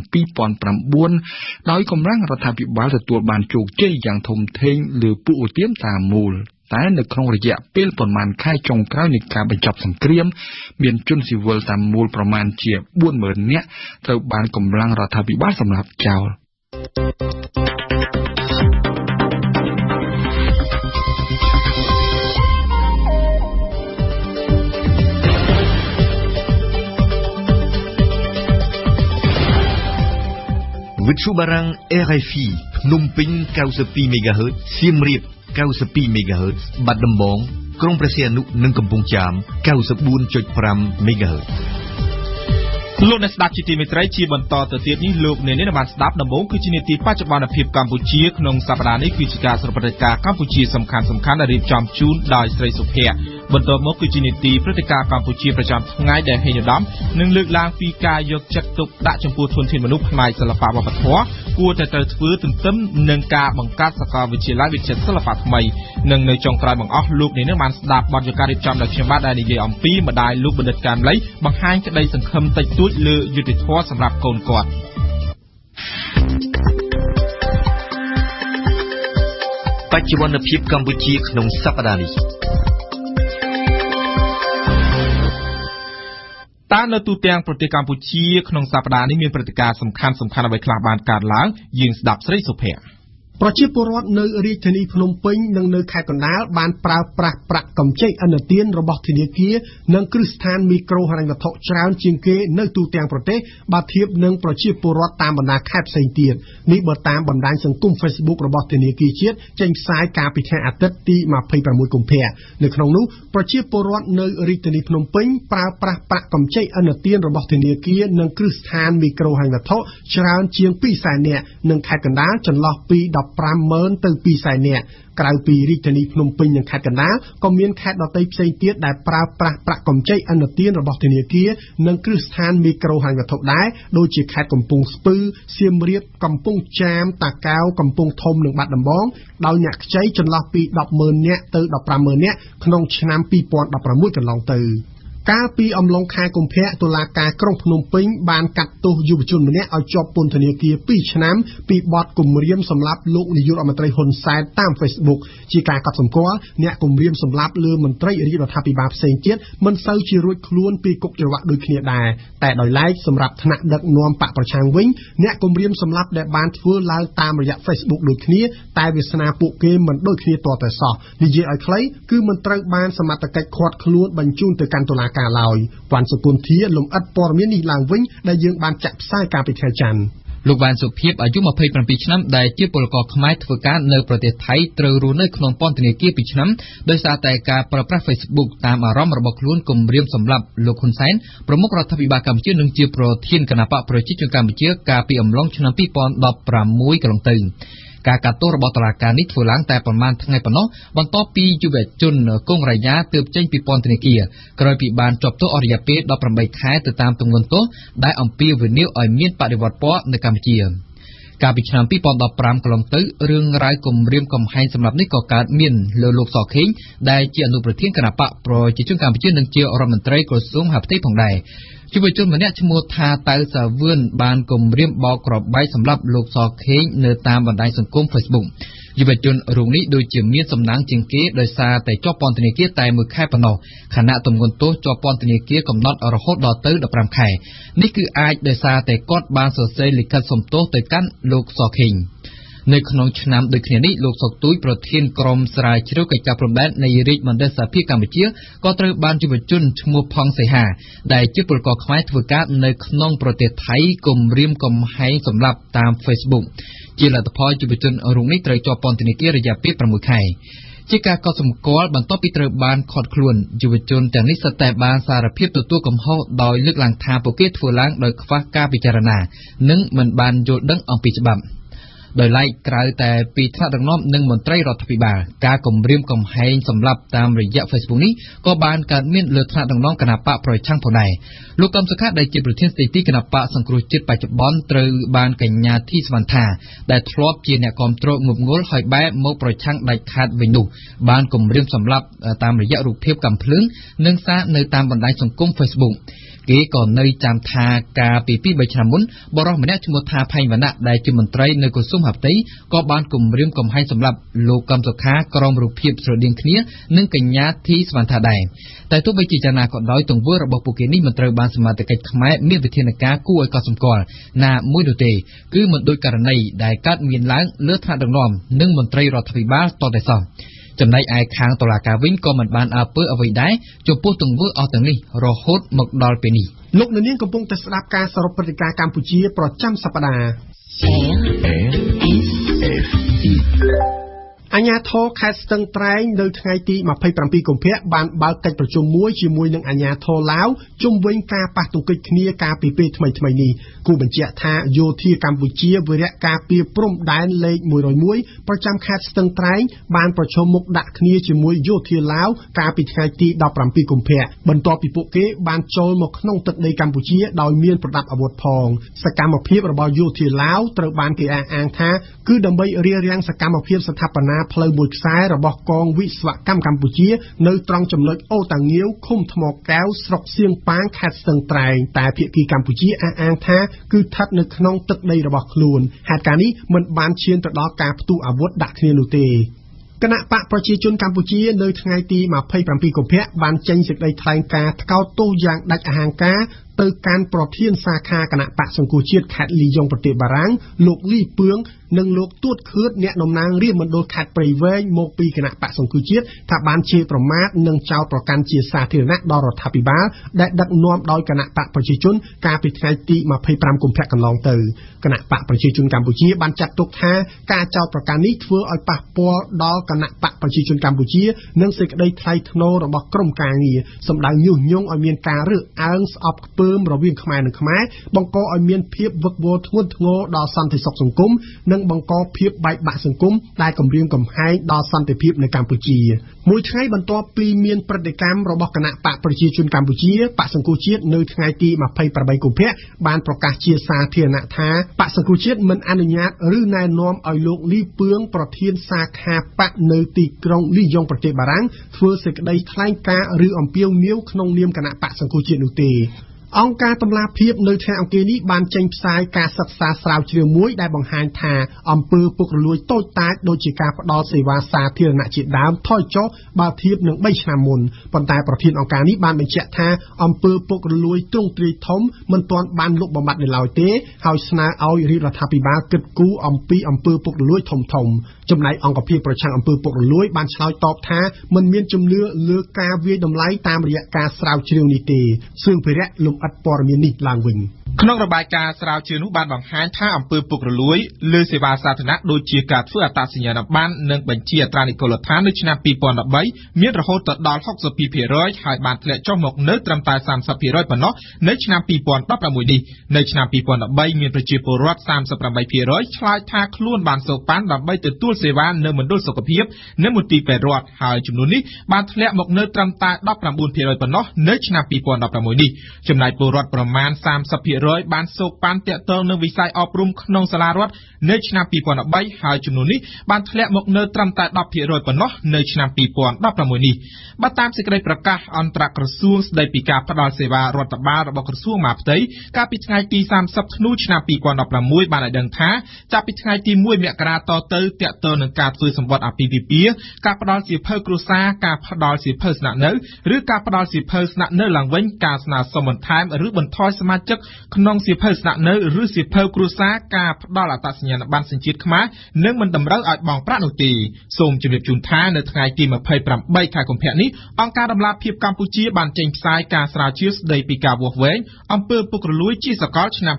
2009ដោយកម្លាំងរដ្ឋាភិបាលទទួលបានជោគជ័យយ៉ាងធំធេងលើពួកឧទាមតាមមូលតែនៅក្នុងរយៈពេលប្រមាណខែចុងក្រោយនៃការបញ្ចប់សង្គ្រាមមានជនស៊ីវិលតាមមូលប្រមាណជា 40,000 នាក់ត្រូវបានកម្លាំងរដ្ឋាភិបាលសម្លាប់ចោលវិទ្យុបារាំង RFI ភ្នំពេញ 92 MHz សៀមរាប 92 MHz បាត់ដំបងក្រុងព្រះសីហនុនិងកំពង់ចាម 94.5 MHz លោកអ្នកស្ដាប់ជាទីមេត្រីជាបន្តទៅទៀតនេះលោកអ្នកនាងបានស្ដាប់ដំបូងគឺជានីតិបច្ចុប្បន្នភាពកម្ពុជាក្នុងសប្តាហ៍នេះគឺជាការសរុបព្រឹត្តិការណ៍កម្ពុជាសំខាន់ៗដែលរៀបចំជូនដោយស្រីសុភ័ក្របន្ទាប់មកគឺជានីតិព្រឹត្តិការណ៍កម្ពុជាប្រចាំថ្ងៃដែលហេញឧត្តមនឹងលើកឡើងពីការយកចិត្តទុកដាក់ចំពោះធនធានមនុស្សផ្នែកសិល្បៈវប្បធម៌គួរតែត្រូវធ្វើទន្ទឹមនឹងការបង្កើតសាកលវិទ្យាល័យវិចិត្រសិល្បៈថ្មីនិងនៅចុងក្រោយបង្អស់លោកអ្នកនាងបានស្ដាប់បទយការៀបចំដោយខ្ញុំបាទដែលនិយាយអំពីម្ដាយលោកបណ្ឌិតកាមលីបង្ហាញក្តីសង្ឃឹមតិចតួចលើយុត្តិធម៌សម្រាប់កូនគាត់បច្ចុប្បន្នភាពកម្ពុជាក្នុងសប្តាហ៍នេះតើនៅទូទាំងប្រទេសកម្ពុជាក្នុងសប្តាហ៍នេះមានព្រឹត្តិការណ៍សំខាន់អ្វីខ្លះបានកើតឡើងយើងស្ដាប់ស្រីសុភ័ក្រប្រជាពលរដ្ឋនៅរាជធានីភ្នំពេញនិងនៅខេត្តកណ្ដាលបានប្រើប្រាស់ប្រាក់កម្ចីឥណទានរបស់ធនាគារនិងគ្រឹះស្ថានមីក្រូហិរញ្ញវត្ថុច្រើនជាងគេនៅទូទាំងប្រទេសបើធៀបនឹងប្រជាពលរដ្ឋតាមបណ្ដាខេត្តផ្សេងទៀតនេះបើតាមបណ្ដាញសង្គម Facebook របស់ធនាគារជាតិចេញផ្សាយកាលពីថ្ងៃអាទិត្យទី26កុម្ភៈនៅក្នុងនោះប្រជាពលរដ្ឋនៅរាជធានីភ្នំពេញប្រើប្រាស់ប្រាក់កម្ចីឥណទានរបស់ធនាគារនិងគ្រឹះស្ថានមីក្រូហិរញ្ញវត្ថុច្រើនជាង 200,000 នាក់និងខេត្តកណ្ដាលចន្លោះពី50,000 ទៅ 200,000 នាក់ក្រៅពីរាជធានីភ្នំពេញនិងខេត្តកណ្ដាលក៏មានខេត្តដទៃផ្សេងទៀតដែលប្រើប្រាស់ប្រាក់កម្ចីឥណទានរបស់ធនាគារនិងគ្រឹះស្ថានមីក្រូហិរញ្ញវត្ថុដែរដូចជាខេត្តកំពង់ស្ពឺសៀមរាបកំពង់ចាមតាកែវកំពង់ធំនិងបាត់ដំបងដោយអ្នកខ្ចីចន្លោះពី 10,000 នាក់ទៅ 15,000 នាក់ក្នុងឆ្នាំ2016កន្លងទៅកាលពីអំឡុងខែកុម្ភៈតុលាការក្រុងភ្នំពេញបានកាត់ទោសយុវជនម្នាក់ឲ្យជាប់ពន្ធនាគារ2ឆ្នាំពីបទគំរាមសម្លាប់លោកនាយករដ្ឋមន្ត្រីហ៊ុនសែនតាម Facebook ជាការកត់សម្គាល់អ្នកគំរាមសម្លាប់លើមន្ត្រីរាជរដ្ឋាភិបាលផ្សេងទៀតមិនសូវជារួចខ្លួនពីគុកច្រវាក់ដូចគ្នាដែរតែដោយឡែកសម្រាប់ថ្នាក់ដឹកនាំបកប្រឆាំងវិញអ្នកគំរាមសម្លាប់ដែលបានធ្វើឡើងតាមរយៈ Facebook ដូចគ្នាតែវាសនាពួកគេមិនដូចគ្នាតតែសោះនិយាយឲ្យខ្លីគឺមិនត្រូវបានសមត្ថកិច្ចឃាត់ខ្លួនបញ្ជូនទៅកាន់តុលាការឡើយវ៉ាន់សុគន្ធាលំអិតព័ត៌មាននេះឡើងវិញដែលយើងបានចាក់ផ្សាយកាលពីថ្ងៃច័ន្ទលោកវ៉ាន់សុភីបអាយុ27ឆ្នាំដែលជាពលករខ្មែរធ្វើការនៅប្រទេសថៃត្រូវរស់នៅក្នុងពន្ធនាគារ2ឆ្នាំដោយសារតែការប្រើប្រាស់ Facebook តាមអារម្មណ៍របស់ខ្លួនគំរាមសម្លាប់លោកហ៊ុនសែនប្រមុខរដ្ឋាភិបាលកម្ពុជានិងជាប្រធានគណៈបកប្រជាជនកម្ពុជាកាលពីអំឡុងឆ្នាំ2016កន្លងទៅការកាត់ទោសរបស់តុលាការនេះធ្វើឡើងតែប្រមាណថ្ងៃប៉ុណ្ណោះបន្ទាប់ពីយុវជនកុងរ៉ាយ៉ាទើបចេញពីពន្ធនាគារក្រោយពីបានជាប់ទោសអស់រយៈពេល18ខែទៅតាមទម្ងន់ទោសដែលអំពាវនាវឲ្យមានបដិវត្តពណ៌នៅកម្ពុជាកាលពីឆ្នាំ2015កន្លងទៅរឿងរ៉ាវគំរាមកំហែងសម្រាប់នេះក៏កើតមានលើលោកសខេងដែលជាអនុប្រធានគណៈបកប្រជាជនកម្ពុជានិងជារដ្ឋមន្ត្រីក្រសួងមហាផ្ទៃផងដែរយុវជនម្នាក់ឈ្មោះថាតៅសាវឿនបានគំរាមបោកក្របបែកសម្រាប់លោកសខេងនៅតាមបណ្ដាញសង្គម Facebook យុវជនរូបនេះដូចជាមានសំណាងជាងគេដោយសារតែជាប់ពន្ធនាគារតែ1ខែប៉ុណ្ណោះខណៈទម្ងន់ទោសជាប់ពន្ធនាគារកំណត់រហូតដល់ទៅ15ខែនេះគឺអាចដោយសារតែគាត់បានសរសេរលិខិតសុំទោសទៅកាន់លោកសខេង នៅក្នុងឆ្នាំដូចគ្នានេះលោកសុកទូចប្រធានក្រុមស្រាវជ្រាវកិច្ចការព្រំដែននៃរាជមណ្ឌលសហភាពកម្ពុជាក៏ត្រូវបានយុវជនឈ្មោះផង់សីហាដែលជាពលករខ្មែរធ្វើការនៅក្នុងប្រទេសថៃគំរាមកំហែងសម្លាប់តាម Facebook ជាលទ្ធផលយុវជនរូបនេះត្រូវជាប់ពន្ធនាគាររយៈពេល6ខែជាការកត់សម្គាល់បន្ទាប់ពីត្រូវបានឃាត់ខ្លួនយុវជនទាំងនេះសុទ្ធតែបានសារភាពទទួលកំហុសដោយលើកឡើងថាពួកគេធ្វើឡើងដោយខ្វះការពិចារណានិងមិនបានយល់ដឹងអំពីច្បាប់ដោយឡែកក្រៅតែពីថ្នាក់ដឹកនាំនិងមន្ត្រីរដ្ឋាភិបាលការគំរាមកំហែងសម្រាប់តាមរយៈ Facebook នេះក៏បានកើតមានលើថ្នាក់ដឹកនាំគណបកប្រឆាំងផងដែរលោកកឹមសុខាដែលជាប្រធានស្ដីទីគណបកសង្គ្រោះជាតិបច្ចុប្បន្នត្រូវបានកញ្ញាធីសវណ្ណថាដែលធ្លាប់ជាអ្នកគាំទ្รงប់ងល់ហើយបែរមកប្រឆាំងដាច់ខាតវិញនោះបានគំរាមសម្លាប់តាមរយៈរូបភាពកាំភ្លើងនិងសារនៅតាមបណ្ដាញសង្គម Facebookគេក៏នៅចាំថាកាលពី 2-3 ឆ្នាំមុនបរិសុទ្ធម្នាក់ឈ្មោះថាផែងវណ្ណៈដែលជាមន្ត្រីនៅក្រសួងមហាផ្ទៃក៏បានគំរាមកំហែងសម្រាប់លោកកឹមសុខាក្រោមរូបភាពស្រដៀងគ្នានឹងកញ្ញាធីសវណ្ណថាដែរតែទោះបីជាយ៉ាងណាក៏ដោយទង្វើរបស់ពួកគេនេះមិនត្រូវបានសមាជិកខ្មែរមានវិធានការគួរឲ្យកត់សម្គាល់ណាមួយនោះទេគឺមិនដូចករណីដែលកើតមានឡើងលើថ្នាក់ដឹកនាំនិងមន្ត្រីរដ្ឋាភិបាលតតែសោះចំណែកឯខាងតុលាការវិញក៏មិនបានអើពើអ្វីដែរចំពោះទង្វើអស់ទាំងនេះរហូតមកដល់ពេលនេះលោកនាងកំពុងតែស្ដាប់ការសរុបព្រឹត្តិការណ៍កម្ពុជាប្រចាំសប្ដាហ៍អាជ្ញាធរខេត្តស្ទឹងត្រែងនៅថ្ងៃទី27កុម្ភៈបានបើកកិច្ចប្រជុំមួយជាមួយនឹងអាជ្ញាធរឡាវជុំវិញការប៉ះទង្គិចគ្នាកាលពីពេលថ្មីៗនេះគូបញ្ជាក់ថាយោធាកម្ពុជាវិរៈការពារព្រំដែនលេខ101ប្រចាំខេត្តស្ទឹងត្រែងបានប្រជុំមុខដាក់គ្នាជាមួយយោធាឡាវកាលពីថ្ងៃទី17កុម្ភៈបន្ទាប់ពីពួកគេបានចូលមកក្នុងទឹកដីកម្ពុជាដោយមានប្រដាប់អាវុធផងសកម្មភាពរបស់យោធាឡាវត្រូវបានគេអះអាងថាគឺដើម្បីរារាំងសកម្មភាពស្ថាបនាផ្លូវមួយខ្សែរបស់កងវិស្វកម្មកម្ពុជានៅត្រង់ចំណុចអូតាងាវឃុំថ្មកែវស្រុកសៀងប៉ាងខេត្តស្ទឹងត្រែងតែភាគីកម្ពុជាអះអាងថាគឺស្ថិតនៅក្នុងទឹកដីរបស់ខ្លួនហេតុការណ៍នេះមិនបានឈានទៅដល់ការផ្ទុះអាវុធដាក់គ្នានោះទេគណៈបកប្រជាជនកម្ពុជានៅថ្ងៃទី27កុម្ភៈបានចេញសេចក្តីថ្លែងការណ៍ថ្កោលទោសយ៉ាងដាច់អហង្ការទៅកាន់ប្រធានសាខាគណៈបកសង្គ្រោះជាតិខេត្តលីយ៉ុងប្រទេសបារាំងលោកលីពឿងនិងលោកទួតខឿតអ្នកតំណាងរាជមណ្ឌលខេត្តព្រៃវែងមកពីគណៈបកសង្គ្រោះជាតិថាបានជេរប្រមាថនិងចោទប្រកាន់ជាសាធារណៈដល់រដ្ឋាភិបាលដែលដឹកនាំដោយគណៈបកប្រជាជនកាលពីថ្ងៃទី25កុម្ភៈកន្លងទៅគណៈបកប្រជាជនកម្ពុជាបានចាត់ទុកថាការចោទប្រកាន់នេះធ្វើឲ្យប៉ះពាល់ដល់គណៈបកប្រជាជនកម្ពុជានិងសេចក្តីថ្លៃថ្នូររបស់ក្រមការងារសម្ដៅញុះញង់ឲ្យមានការរើសអើងស្អប់ខ្ពើមរវាងខ្មែរនិងខ្មែរបង្កឲ្យមានភាពវឹកវរធ្ងន់ធ្ងរដល់សន្តិសុខសង្គមនិងបង្កភាពបែកបាក់សង្គមដែលគំរាមកំហែងដល់សន្តិភាពនៅកម្ពុជាមួយថ្ងៃបន្ទាប់ពីមានព្រឹត្តិកម្មរបស់គណៈបកប្រជាជនកម្ពុជាបកសង្គ្រោះជាតិនៅថ្ងៃទី28កុម្ភៈបានប្រកាសជាសាធារណៈថាបកសង្គ្រោះជាតិមិនអនុញ្ញាតឬណែនាំឲ្យលោកលីពឿងប្រធានសាខាបកនៅទីក្រុងលីយ៉ុងប្រទេសបារាំងធ្វើសេចក្តីថ្លែងការណ៍ឬអំពាវនាវក្នុងនាមគណៈបកសង្គ្រោះជាតិនោះទេអង្គការតម្លាភាពនៅថ្ងៃអង្គារនេះបានចេញផ្សាយការសិក្សាស្រាវជ្រាវមួយដែលបង្ហាញថាអំពើពុករលួយតូចតាចដូចជាការផ្ដល់សេវាសាធារណៈជាដើមថយចុះបើធៀបនឹង3ឆ្នាំមុនប៉ុន្តែប្រធានអង្គការនេះបានបញ្ជាក់ថាអំពើពុករលួយទ្រង់ទ្រាយធំមិនទាន់បានលុបបំបាត់នៅឡើយទេហើយស្នើឲ្យរាជរដ្ឋាភិបាលគិតគូរអំពីអំពើពុករលួយធំៗចំណែកអង្គភាពប្រឆាំងអំពើពុករលួយបានឆ្លើយតបថាមិនមានជំនឿលើការវាយតម្លៃតាមរយៈការស្រាវជ្រាវនេះទេសឿងភិរៈលំអិតព័ត៌មាននេះឡើងវិញក្នុងរបាយការណ៍ស្រាវជ្រាវនោះបានបង្ហាញថាអំពើពុករលួយលើសេវាសាធារណៈដូចជាការធ្វើអត្តសញ្ញាណប័ណ្ណនិងបញ្ជីអត្រានិកូលដ្ឋាននៅឆ្នាំ2013មានរហូតដល់ 62% ហើយបានធ្លាក់ចុះមកនៅត្រឹមតែ 30% ប៉ុណ្ណោះនៅឆ្នាំ2016នេះនៅឆ្នាំ2013មានប្រជាពលរដ្ឋ 38% ឆ្លើយថាខ្លួនបានសូកប៉ាន់ដើម្បីទទួលសេវានៅមណ្ឌលសុខភាពនិងមន្ទីរពេទ្យរដ្ឋហើយចំនួននេះបានធ្លាក់មកនៅត្រឹមតែ 19% ប៉ុណ្ណោះនៅឆ្នាំ2016នេះចំណែកពលរដ្ឋប្រមាណ 30% បានសូកប៉ាន់ទាក់ទងនឹងវិស័យអប់រំក្នុងសាលារដ្ឋនៅឆ្នាំ2013ហើយចំនួននេះបានធ្លាក់មកនៅត្រឹមតែ 10% ប៉ុណ្ណោះនៅឆ្នាំ2016នេះបើតាមសេចក្តីប្រកាសអន្តរក្រសួងស្តីពីការផ្តល់សេវារដ្ឋបាលរបស់ក្រសួងមហាផ្ទៃកាលពីថ្ងៃទី30ធ្នូឆ្នាំ2016បានឲ្យដឹងថាចាប់ពីថ្ងៃទី1មករាតទៅទាក់ទងនឹងការធ្វើសម្បត្តិអាពាហ៍ពិពាហ៍ការផ្តល់សៀវភៅគ្រួសារការផ្តល់សៀវភៅស្នាក់នៅឬការផ្តល់សៀវភៅស្នាក់នៅឡើងវិញការស្នើសុំបន្ថែមឬបន្ថយសមាជិក ក្នុងសៀវភៅស្នាក់នៅឬសៀវភៅគ្រួសារការផ្ដល់អត្តសញ្ញាណប័ណ្ណសញ្ជាតិខ្មែរនឹងមិនតម្រូវឲ្យបង់ប្រាក់នោះទេសូមជម្រាបជូនថានៅថ្ងៃទី28ខែកុម្ភៈនេះអង្គការដំឡាភិបកម្ពុជាបានចេញផ្សាយការស្រាវជ្រាវស្ដីពីការវាស់វែងអំពើពុករលួយជាសកលឆ្នាំ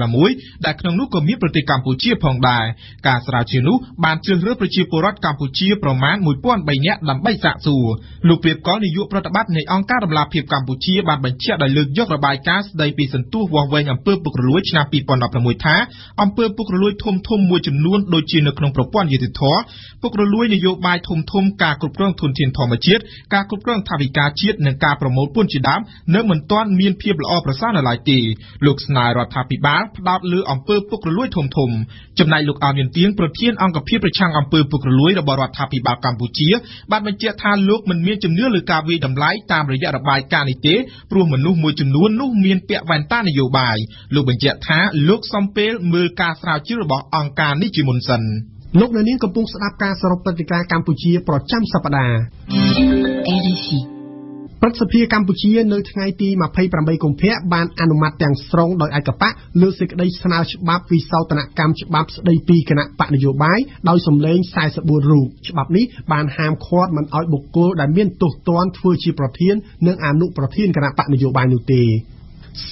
2016ដែលក្នុងនោះក៏មានប្រទេសកម្ពុជាផងដែរការស្រាវជ្រាវនោះបានជ្រើសរើសប្រជាពលរដ្ឋកម្ពុជាប្រមាណ 1003 នាក់ដើម្បីសាកសួរលោកព្រាបកលនាយកប្រតិបត្តិនៃអង្គការដំឡាភិបកម្ពុជាបានបញ្ជាក់ដោយលើកយករបាយការណ៍ស្ដីពីសន្ទុះវាស់វែងអំពើពុករលួយឆ្នាំ2016ថាអំពើពុករលួយធំៗមួយចំនួនដូចជានៅក្នុងប្រព័ន្ធយុតិធធម៌ពុករលួយនយោបាយធំៗការគ្រប់គ្រងធនធានធម្មជាតិការគ្រប់គ្រងថវិកាជាតិនិងការប្រមូលពន្ធជាដើមនៅមិនទាន់មានភាពល្អប្រសើរនៅឡើយទេលោកស្នើរដ្ឋាភិបាលផ្ដោតលើអំពើពុករលួយធំៗចំណែកលោកអោនមានទៀងប្រធានអង្គភិបប្រឆាំងអំពើពុករលួយរបស់រដ្ឋាភិបាលកម្ពុជាបានបញ្ជាក់ថាលោកមិនមានជំនឿលើការវាយតម្លៃតាមរយៈរបាយការណ៍នេះទេព្រោះមនុស្សមួយចំនួននោះមានពាក់វ៉ែនតានយោបាយលោកបញ្ជាក់ថាលោកសំពេលមើលការស្រាវជ្រាវរបស់អង្គការនេះជាមុនសិនលោកនៅនាងកំពុងស្ដាប់ការសរុបព្រឹត្តិការណ៍កម្ពុជាប្រចាំសប្តាហ៍ RFI ព្រឹទ្ធសភាកម្ពុជានៅថ្ងៃទី28កុម្ភៈបានអនុម័តទាំងស្រុងដោយឯកបៈលើសេចក្តីស្នើច្បាប់វិសោធនកម្មច្បាប់ស្តីពីគណៈបកនយោបាយដោយសម្លេង44រូបច្បាប់នេះបានហាមឃាត់មិនឲ្យបុគ្គលដែលមានទោសទណ្ឌធ្វើជាប្រធាននិងអនុប្រធានគណៈបកនយោបាយនោះទេ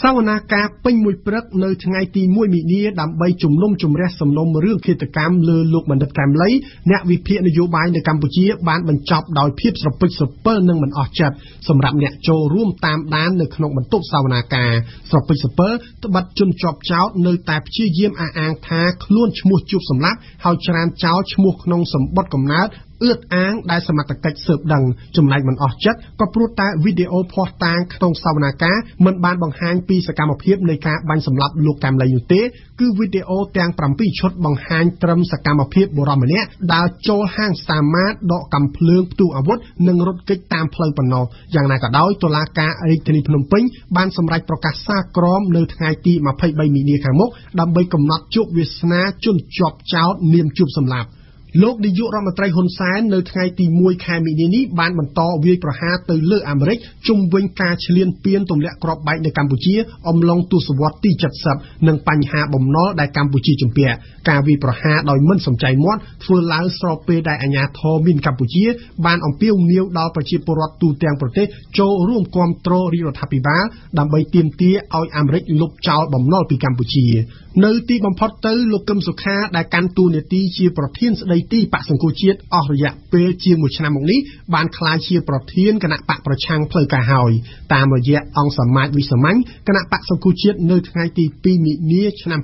សវនាការពេញមួយព្រឹកនៅថ្ងៃទី1មីនាដើម្បីជំនុំជម្រះសំណុំរឿងឃាតកម្មលើលោកបណ្ឌិតកែមលីអ្នកវិភាគនយោបាយនៅកម្ពុជាបានបញ្ចប់ដោយភាពស្រពេចស្រពិលនិងមិនអស់ចិត្តសម្រាប់អ្នកចូលរួមតាមដាននៅក្នុងបន្ទប់សវនាការស្រពេចស្រពិលត្បិតជនជាប់ចោទនៅតែព្យាយាមអះអាងថាខ្លួនឈ្មោះជួបសម្លាប់ហើយច្រានចោលឈ្មោះក្នុងសម្បត្តិកំណើតអឿតអាងដែលសមត្ថកិច្ចស៊ើបដឹងចំណែកមិនអស់ចិត្តក៏ព្រោះតែវីដេអូភស្តុតាងក្នុងសវនាការមិនបានបង្ហាញពីសកម្មភាពនៃការបាញ់សម្លាប់លោកកែមលីនោះទេគឺវីដេអូទាំង7ឈុតបង្ហាញត្រឹមសកម្មភាពបុរសម្នាក់ដើរចូលហាងសាម៉ាតដកកាំភ្លើងផ្ទុះអាវុធនិងរត់គេចតាមផ្លូវប៉ុណ្ណោះយ៉ាងណាក៏ដោយតុលាការរាជធានីភ្នំពេញបានសម្រេចប្រកាសសាលក្រមនៅថ្ងៃទី23មីនាខាងមុខដើម្បីកំណត់ជោគវាសនាជនជាប់ចោទនាមជួបសម្លាប់លោកនាយករដ្ឋមន្ត្រីហ៊ុនសែននៅថ្ងៃទី1ខែមីនានេះបានបន្តវាយប្រហារទៅលើអាមេរិកជុំវិញការឈ្លានពានទម្លាក់គ្រាប់បែកនៅកម្ពុជាអំឡុងទសវត្សរ៍ទី70និងបញ្ហាបំណុលដែលកម្ពុជាជំពាក់ការវាយប្រហារដោយមិនសំចៃមាត់ធ្វើឡើងស្របពេលដែលអាជ្ញាធរមានកម្ពុជាបានអំពាវនាវដល់ប្រជាពលរដ្ឋទូទាំងប្រទេសចូលរួមគាំទ្ររាជរដ្ឋាភិបាលដើម្បីទាមទារឲ្យអាមេរិកលុបចោលបំណុលពីកម្ពុជានៅទីបំផុតទៅលោកកឹមសុខាដែលកាន់តួនាទីជាប្រធានស្ដីទីបកសង្គ្រោះជាតិអស់រយៈពេលជាង1ឆ្នាំមកនេះបានក្លាយជាប្រធានគណៈបកប្រឆាំងផ្លូវការហើយតាមរយៈអង្គសមាជវិសាមញ្ញគណៈបកសង្គ្រោះជាតិនៅថ្ងៃទី2មីនាឆ្នាំ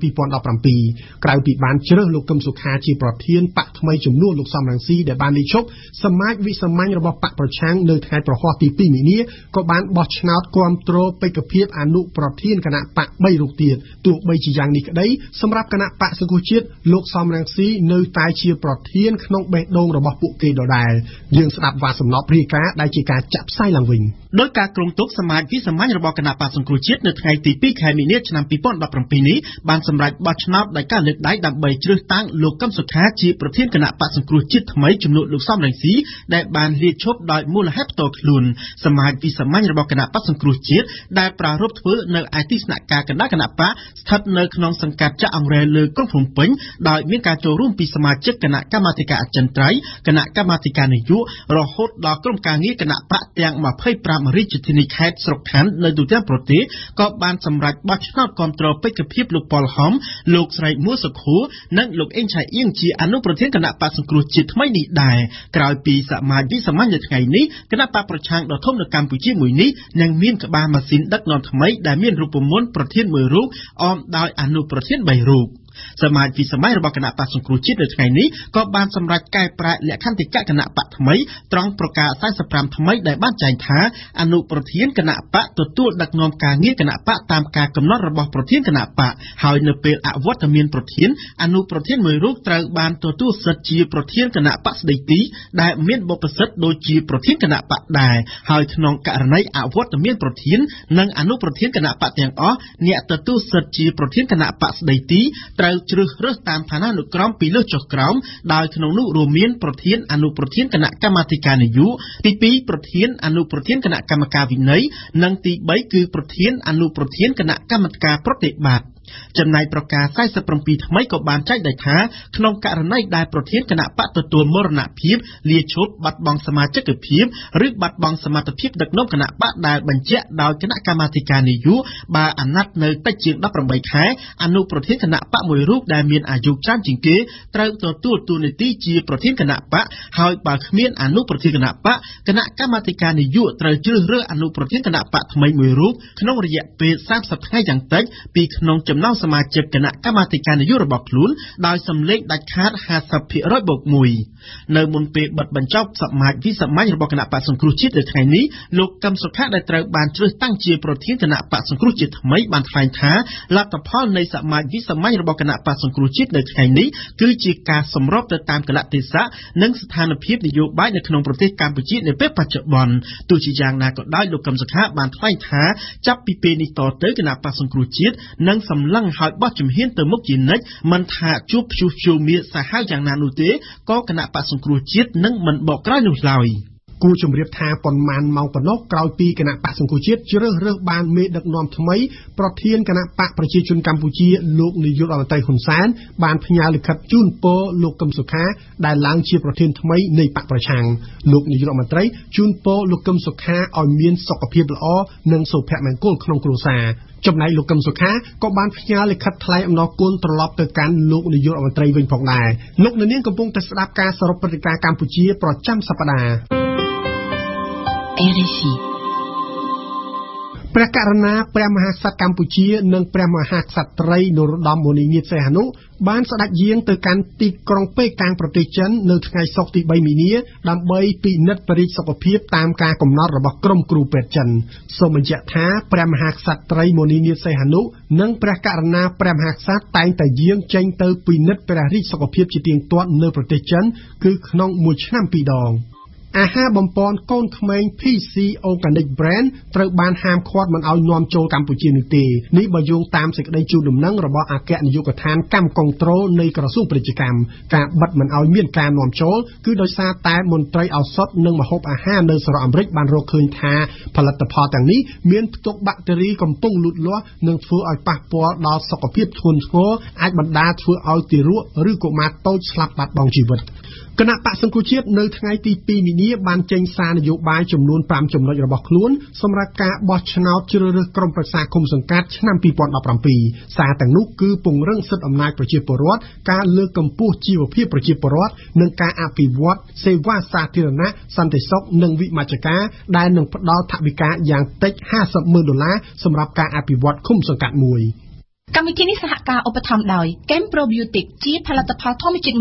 2017ក្រៅពីបានជ្រើសលោកកឹមសុខាជាប្រធានបកថ្មីជំនួសលោកសំរងស៊ីដែលបានលេខឈប់សមាជវិសាមញ្ញរបស់បកប្រឆាំងនៅថ្ងៃប្រហ័សទី2មីនាក៏បានបោះឆ្នោតគាំទ្របេក្ខភាពអនុប្រធានគណៈបក3រូបទៀតទោះបីជាយ៉ាងនេះក្តីសម្រាប់គណៈបកសង្គ្រោះជាតិលោកសំរងស៊ីនៅតែជាប្រធានក្នុងបេះដូងរបស់ពួកគេដដែលយើងស្ដាប់វ៉ាសំណពរាយការណ៍ដែលជាការចាក់ផ្សាយឡើងវិញដោយការគ្រងទុកសមាជវិសាមញ្ញរបស់គណៈបកសង្គ្រោះជាតិនៅថ្ងៃទី2ខែមីនាឆ្នាំ2017នេះបានសម្រេចបោះឆ្នោតដោយការលើកដៃដើម្បីជ្រើសតាំងលោកកឹមសុខាជាប្រធានគណៈបកសង្គ្រោះជាតិថ្មីជំនួសលោកសំរងស៊ីដែលបានលាឈប់ដោយមូលហេតុផ្ទាល់ខ្លួនសមាជវិសាមញ្ញរបស់គណៈបកសង្គ្រោះជាតិដែលប្រារព្ធធ្វើនៅឯទីស្នាក់ការគណៈបកស្ថិតនៅក្នុងសង្កាត់ចាក់អង្រែលើក្រុងភ្នំពេញដោយមានការចូលរួមពីសមាជិកគណៈកម្មាធិការអចិន្ត្រៃយ៍គណៈកម្មាធិការនយោបាយរហូតដល់ក្រុមការងារគណៈបកទាំង25រាជធានីខេត្តស្រុកខណ្ឌនៅទូទាំងប្រទេសក៏បានសម្រេចបោះឆ្នោតគាំទ្របេក្ខភាពលោកប៉ុលហំលោកស្រីមួសុខួរនិងលោកអេងឆៃអៀងជាអនុប្រធានគណៈបកសង្គ្រោះជាតិថ្មីនេះដែរក្រោយពីសមាជវិសាមញ្ញនៅថ្ងៃនេះគណៈបកប្រឆាំងដ៏ធំនៅកម្ពុជាមួយនេះនឹងមានក្បាលម៉ាស៊ីនដឹកនាំថ្មីដែលមានរូបមន្តប្រធាន1រូបអមដោយអនុប្រធាន3រូបសមាជវិសាមញ្ញរបស់គណៈបកសង្គ្រោះជាតិនៅថ្ងៃនេះក៏បានសម្រេចកែប្រែលក្ខន្តិកៈគណៈបកថ្មីត្រង់ប្រការ45ថ្មីដែលបានចែងថាអនុប្រធានគណៈបកទទួលដឹកនាំការងារគណៈបកតាមការកំណត់របស់ប្រធានគណៈបកហើយនៅពេលអវត្តមានប្រធានអនុប្រធានមួយរូបត្រូវបានទទួលសិទ្ធិជាប្រធានគណៈបកស្ដីទីដែលមានបុព្វសិទ្ធិដូចជាប្រធានគណៈបកដែរហើយក្នុងករណីអវត្តមានប្រធាននិងអនុប្រធានគណៈបកទាំងអស់អ្នកទទួលសិទ្ធិជាប្រធានគណៈបកស្ដីទីត្រូវ ត្រូវជ្រើសរើសតាមឋានានុក្រមពីលើចុះក្រោមដោយក្នុងនោះរួមមានប្រធានអនុប្រធានគណៈកម្មាធិការនយោបាយទី2ប្រធានអនុប្រធានគណៈកម្មការវិន័យនិងទី3គឺប្រធានអនុប្រធានគណៈកម្មការប្រតិបត្តិចំណែកប្រកាស47ថ្មីក៏បានចែកដែរថាក្នុងករណីដែលប្រធានគណៈបកទទួលមរណភាពលាឈប់បាត់បង់សមាជិកភាពឬបាត់បង់សមត្ថភាពដឹកនាំគណៈបកដែលបញ្ជាក់ដោយគណៈកម្មាធិការនយោបាយបើអាណត្តិនៅតិចជាង18ខែអនុប្រធានគណៈបកមួយរូបដែលមានអាយុច្រើនជាងគេត្រូវទទួលតួនាទីជាប្រធានគណៈបកហើយបើគ្មានអនុប្រធានគណៈបកគណៈកម្មាធិការនយោបាយត្រូវជ្រើសរើសអនុប្រធានគណៈបកថ្មីមួយរូបក្នុងរយៈពេល30ថ្ងៃយ៉ាងតិចពីក្នុងចំណោមសមាជិកគណៈកម្មាធិការនយោបាយរបស់ខ្លួនដោយសម្លេងដាច់ខាត 50% បូក 1 នៅមុនពេលបិទបញ្ចប់សមាជវិសាមញ្ញរបស់គណៈបក្សសង្គ្រោះជាតិនៅថ្ងៃនេះលោកកឹមសុខាដែលត្រូវបានជ្រើសតាំងជាប្រធានគណៈបក្សសង្គ្រោះជាតិថ្មីបានថ្លែងថាលទ្ធផលនៃសមាជវិសាមញ្ញរបស់គណៈបក្សសង្គ្រោះជាតិនៅថ្ងៃនេះគឺជាការសម្របទៅតាមកលៈទេសៈនិងស្ថានភាពនយោបាយនៅក្នុងប្រទេសកម្ពុជានាពេលបច្ចុប្បន្នទោះជាយ៉ាងណាក៏ដោយលោកកឹមសុខាបានថ្លែងថាចាប់ពីពេលនេះតទៅគណៈបក្សសង្គ្រោះជាតិនឹងសម្លឹងហើយបោះជំហានទៅមុខជានិច្ចមិនថាជួបព្យុះជួមៀសាហាវយ៉ាងណានោះទេក៏គណៈបក្សសង្គ្រោះជាតិនឹងមិនបកក្រោយនោះឡើយគូជំរាបថាប៉ុន្មានម៉ោងប៉ុណ្ណោះក្រោយពីគណៈបក្សសង្គ្រោះជាតិជ្រើសរើសបានមេដឹកនាំថ្មីប្រធានគណៈបកប្រជាជនកម្ពុជាលោកនាយករដ្ឋមន្ត្រីហ៊ុនសែនបានផ្ញើលិខិតជូនពរលោកកឹមសុខាដែលឡើងជាប្រធានថ្មីនៃបកប្រឆាំងលោកនាយករដ្ឋមន្ត្រីជូនពរលោកកឹមសុខាឲ្យមានសុខភាពល្អនិងសុភមង្គលក្នុងគ្រួសារចំណែកលោកកឹមសុខាក៏បានផ្ញើលិខិតថ្លែងអំណរគុណត្រឡប់ទៅកាន់លោកនាយករដ្ឋមន្ត្រីវិញផងដែរលោកនាងកំពុងតែស្ដាប់ការសរុបព្រឹត្តិការណ៍កម្ពុជាប្រចាំសប្តាហ៍RFI ព្រះករុណាព្រះមហាក្សត្រកម្ពុជានិងព្រះមហាក្សត្រីនរោត្តម មុនិនាថ សីហនុបានស្ដេចយាងទៅកាន់ទីក្រុងប៉េកាំងប្រទេសចិននៅថ្ងៃសុក្រទី3មីនាដើម្បីពិនិត្យបរិយាសុខភាពតាមការកំណត់របស់ក្រុមគ្រូពេទ្យចិនសូមបញ្ជាក់ថាព្រះមហាក្សត្រីមុនិនាថ សីហនុនិងព្រះករុណាព្រះមហាក្សត្រតែងតែយាងចេញទៅពិនិត្យព្រះរាជសុខភាពជាទៀងទាត់នៅប្រទេសចិនគឺក្នុងមួយឆ្នាំ2ដងអាហារបំពន់កូនក្មេង PC Organic Brand ត្រូវបានហាមឃាត់មិនឲ្យនាំចូលកម្ពុជានោះទេនេះបើយោងតាមសេចក្តីជូនដំណឹងរបស់អគ្គនាយកដ្ឋានកម្មគនត្រូលនៃក្រសួងពាណិជ្ជកម្មការបិទមិនឲ្យមានការនាំចូលគឺដោយសារតែមន្ត្រីឱសថនិងម្ហូបអាហារនៅសហរដ្ឋអាមេរិកបានរកឃើញថាផលិតផលទាំងនេះមានផ្ទុកបាក់តេរីកំពុងលូតលាស់និងធ្វើឲ្យប៉ះពាល់ដល់សុខភាពធ្ងន់ធ្ងរអាចបណ្ដាលធ្វើឲ្យទារកឬកុមារតូចស្លាប់បាត់បង់ជីវិតគណៈបក្សសង្គ្រោះជាតិនៅថ្ងៃទី2មីនាបានចេញសារនយោបាយចំនួន5ចំណុចរបស់ខ្លួនសម្រាប់ការបោះឆ្នោតជ្រើសរើសក្រុមប្រឹក្សាឃុំសង្កាត់ឆ្នាំ2017សារទាំងនោះគឺពង្រឹងសិទ្ធិអំណាចប្រជាពលរដ្ឋការលើកកម្ពស់ជីវភាពប្រជាពលរដ្ឋនិងការអភិវឌ្ឍសេវាសាធារណៈសន្តិសុខនិងវិមជ្ឈការដែលនឹងផ្ដល់ថវិកាយ៉ាងតិច$50,000សម្រាប់ការអភិវឌ្ឍឃុំសង្កាត់មួយកម្មវិធីនេះសហការឧបត្ថម្ភដោយ Kem Probiotic ជាផលិតផលធម្មជាតិ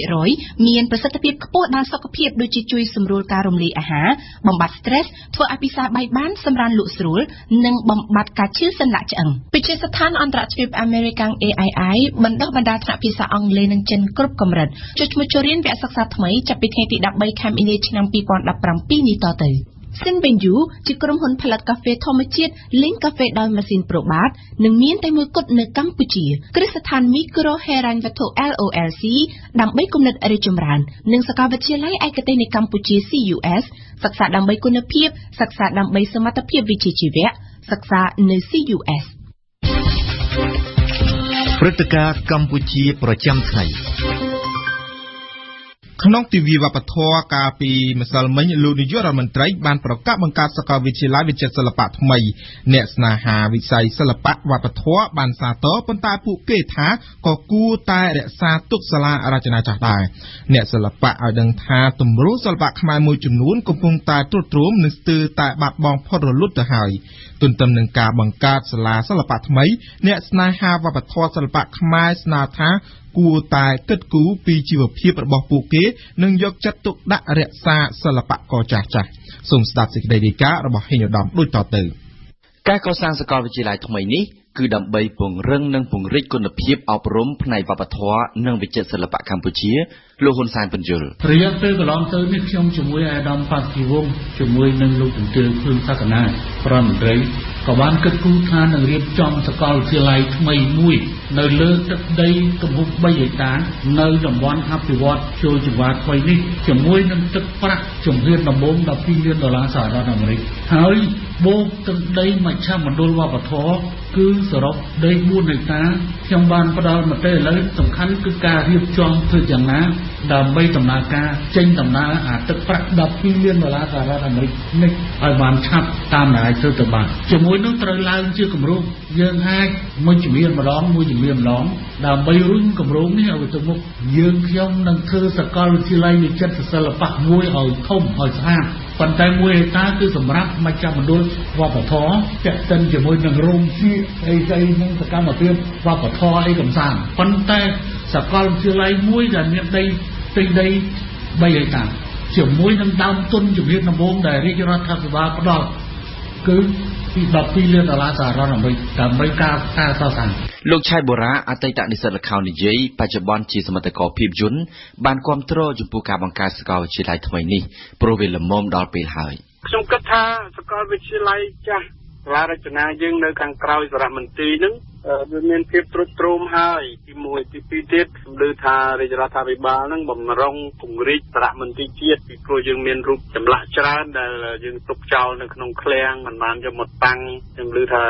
100% មានប្រសិទ្ធភាពខ្ពស់ដល់សុខភាពដូចជាជួយសម្រួលការរំលាយអាហារបំបាត់ stress ធ្វើឲ្យពិសាបាយបានសម្រានលក់ស្រួលនិងបំបាត់ការឈឺសន្លាក់ឆ្អឹងវិទ្យាស្ថានអន្តរជាតិ American AII បណ្ដុះបណ្ដាលថ្នាក់ភាសាអង់គ្លេសនិងចិនគ្រប់កម្រិតចុះឈ្មោះចូលរៀនវគ្គសិក្សាថ្មីចាប់ពីថ្ងៃទី13ខែមីនាឆ្នាំ2017នេះតទៅSinbenju ជាក្រុមហ៊ុនផលិតកាហ្វេធម្មជាតិលេងកាហ្វេដោយម៉ាស៊ីនប្រូបាតនិងមានតែមួយគត់នៅកម្ពុជាគ្រឹះស្ថានមីក្រូហេរ៉ាញ់វត្ថុ LOLC ដើម្បីគំនិតរីកចម្រើននិងសាកលវិទ្យាល័យឯកទេសនៃកម្ពុជា CUS សិក្សាដើម្បីគុណភាពសិក្សាដើម្បីសមត្ថភាពវិជ្ជាជីវៈសិក្សានៅ CUS ព្រឹត្តិការណ៍កម្ពុជាប្រចាំថ្ងៃក្នុងទិវាវប្បធម៌កាលពីម្សិលមិញលោកនាយករដ្ឋមន្ត្រីបានប្រកាសបង្កើតសាកលវិទ្យាល័យវិចិត្រសិល្បៈថ្មីអ្នកស្នេហាវិស័យសិល្បៈវប្បធម៌បានសាទរប៉ុន្តែពួកគេថាក៏គួរតែរក្សាទុកសាលារចនាចាស់ដែរអ្នកសិល្បៈឲ្យដឹងថាទម្រង់សិល្បៈខ្មែរមួយចំនួនកំពុងតែទ្រុឌទ្រោមនិងស្ទើរតែបាត់បង់ផុតរលត់ទៅហើយទន្ទឹមនឹងការបង្កើតសាលាសិល្បៈថ្មីអ្នកស្នេហាវប្បធម៌សិល្បៈខ្មែរស្នើថាគួរតែគិតគូរពីជីវភាពរបស់ពួកគេនិងយកចិត្តទុកដាក់រក្សាសិល្បករចាស់ៗសូមស្ដាប់សេចក្តីរាយការណ៍របស់ហេងឧត្តមដូចតទៅការកសាងសាកលវិទ្យាល័យថ្មីនេះគឺដើម្បី ពង្រឹងនិងពង្រីកគុណភាពអប់រំផ្នែកវប្បធម៌និងវិចិត្រសិល្បៈកម្ពុជា លោកហ៊ុនសែនបញ្យល់ រយៈពេលកន្លងទៅនេះខ្ញុំជាមួយអាដាមប៉ាទីវងជាមួយនឹងលោកជំទាវឃើញសក្តាប្រធានមន្ត្រីក៏បានគិតគូរថានឹងរៀបចំសាកលវិទ្យាល័យថ្មីមួយនៅលើទឹកដីទំហំ3ហិកតានៅតំបន់អភិវឌ្ឍចូលចង្វាថ្មីនេះជាមួយនឹងទឹកប្រាក់ជំហានដំបូង$12 លានសហរដ្ឋអាមេរិកហើយបូកទឹកដីមជ្ឈមណ្ឌលវប្បធម៌គឺសរុបដី4ហិកតាខ្ញុំបានផ្ដល់មតិឥឡូវសំខាន់គឺការរៀបចំធ្វើយ៉ាងណាដើម្បីដំណើរការចេញដំណើរអាទឹកប្រាក់$12 លានសហរដ្ឋអាមេរិកនេះឲ្យបានឆាប់តាមដែលអាចធ្វើទៅបានជាមួយនឹងត្រូវឡើងជាគម្រោងយើងអាចមួយជំហានម្ដងដើម្បីរុញគម្រោងនេះឲ្យទៅមុខយើងខ្ញុំនឹងធ្វើសាកលវិទ្យាល័យវិចិត្រសិល្បៈមួយឲ្យធំឲ្យស្អាតប៉ុន្តែ1ហិកតាគឺសម្រាប់មជ្ឈមណ្ឌលវប្បធម៌ពាក់ទិនជាមួយនឹងរោងជាអីនឹងសកម្មភាពវប្បធម៌អីកំសាន្តប៉ុន្តែសាកលវិទ្យាល័យមួយដែលមានដី3ហិកតាជាមួយនឹងដើមទុនជំនាញដំបូងដែលរាជរដ្ឋាភិបាលផ្ដល់គឺពី$12 លានសហរដ្ឋអាមេរិកដើម្បីការកសាងលោកឆៃបូរ៉ាអតីតនិស្សិតល្ខោននិយាយបច្ចុប្បន្នជាសមិទ្ធករភាពយន្តបានគាំទ្រចំពោះការបង្កើតសាកលវិទ្យាល័យថ្មីនេះព្រោះវាល្មមដល់ពេលហើយខ្ញុំគិតថាសាកលវិទ្យាល័យចាស់សាលារចនាយើងនៅខាងក្រោយសារមន្ទីរនឹងវាមានភាពត្រួតត្រោមហើយទី1ទី2ទៀតខ្ញុំលើថារាជរដ្ឋាភិបាលនឹងបំរុងពង្រីកសារមន្ទីរជាតិពីព្រោះយើងមានរូបចម្លាក់ច្រើនដែលយើងទុកចោលនៅក្នុងឃ្លាំងមិនបានយកមកតាំងខ្ញុំលើថា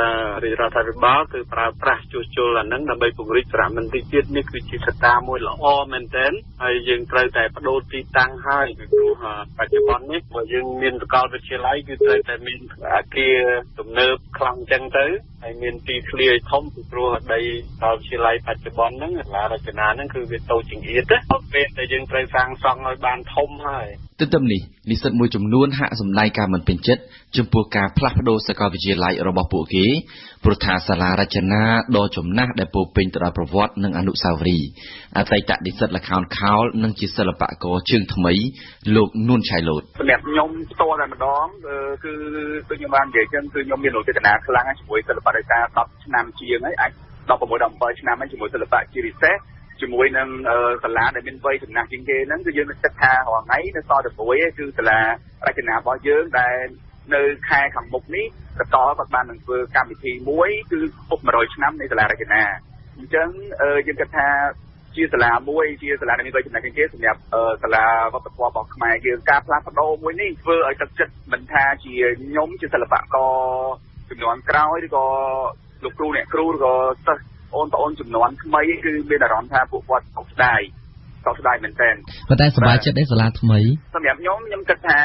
រាជរដ្ឋាភិបាលគឺប្រើប្រាស់ជួសជុលអានឹងដើម្បីពង្រីកសារមន្ទីរជាតិនេះគឺជាកត្តាមួយល្អមែនទែនហើយយើងត្រូវតែបដូរទីតាំងហើយពីព្រោះបច្ចុប្បន្ននេះបើយើងមានសាកលវិទ្យាល័យគឺត្រូវតែមានអគារទំនើបខ្លាំងចឹងទៅហើយមានទីធ្លាធំពីព្រោះដីសាកលវិទ្យាល័យបច្ចុប្បន្នហ្នឹងសាលារចនាហ្នឹងគឺវាតូចចង្អៀតណាពេលតែយើងត្រូវសាងសង់ឲ្យបានធំហើយទន្ទឹមនេះនិស្សិតមួយចំនួនហាក់សម្ដែងការមិនពេញចិត្តចំពោះការផ្លាស់ប្ដូរសាកលវិទ្យាល័យរបស់ពួកគេព្រោះថាសាលារចនាដ៏ចំណាស់ដែលពោរពេញទៅដោយប្រវត្តិនិងអនុស្សាវរីយ៍អតីតនិស្សិតល្ខោនខោលនិងជាសិល្បករជើងថ្មីលោកនួនឆៃឡូតសម្រាប់ខ្ញុំផ្ទាល់តែម្ដងគឺខ្ញុំបាននិយាយចឹងគឺខ្ញុំមានឧបទេសនាខ្លាំងជាមួយសិល្បៈដោយសារ10ឆ្នាំជាងហើយអាច16-17ឆ្នាំហើយជាមួយសិល្បៈជាពិសេសជាមួយនឹងសាលាដែលមានវ័យចំណាស់ជាងគេហ្នឹងគឺយើងនឹកថារាល់ថ្ងៃនៅសល់តែព្រួយគឺសាលារចនារបស់យើងដែលនៅខែខាងមុខនេះបន្តគាត់បាននឹងធ្វើកម្មវិធីមួយគឺគប់100ឆ្នាំនៃសាលារចនាអញ្ចឹងយើងគិតថាជាសាលាមួយជាសាលាដែលមានវ័យចំណាស់ជាងគេសម្រាប់សាលាវប្បធម៌របស់ខ្មែរយើងការផ្លាស់ប្ដូរមួយនេះធ្វើឲ្យទឹកចិត្តមិនថាជាខ្ញុំជាសិល្បករជំនាន់ក្រោយឬក៏លោកគ្រូអ្នកគ្រូឬក៏សិស្សបងប្អូនចំនួនថ្មីគឺមានអារម្មណ៍ថាពួកគាត់សោកស្ដាយមែនទែនប៉ុន្តែសប្បាយចិត្តទេសាលាថ្មីសម្រាប់ខ្ញុំគិតថា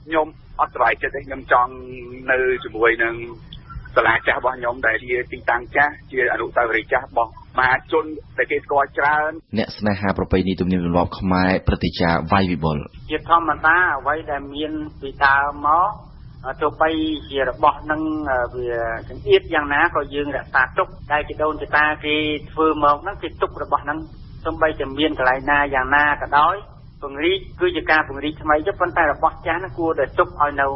ខ្ញុំអត់សប្បាយចិត្តទេខ្ញុំចង់នៅជាមួយនឹងសាលាចាស់របស់ខ្ញុំដែលជាទីតាំងចាស់ជាអនុស្សាវរីយ៍ចាស់របស់មហាជនដែលគេស្គាល់ច្រើនអ្នកស្នេហាប្រពៃណីទំនៀមទម្លាប់ខ្មែរព្រឹទ្ធាចារ្យវាយវិបុលជាធម្មតាអ្វីដែលមានពីដើមមកទោះបីជារបស់នឹងវាចង្អៀតយ៉ាងណាក៏យើងរក្សាទុកតែជីដូនជីតាគេធ្វើមកហ្នឹងគេទុករបស់ហ្នឹងសូម្បីតែមានកន្លែងណាយ៉ាងណាក៏ដោយពង្រីកគឺជាការពង្រីកថ្មីទៅប៉ុន្តែរបស់ចាស់ហ្នឹងគួរតែទុកឲ្យនៅ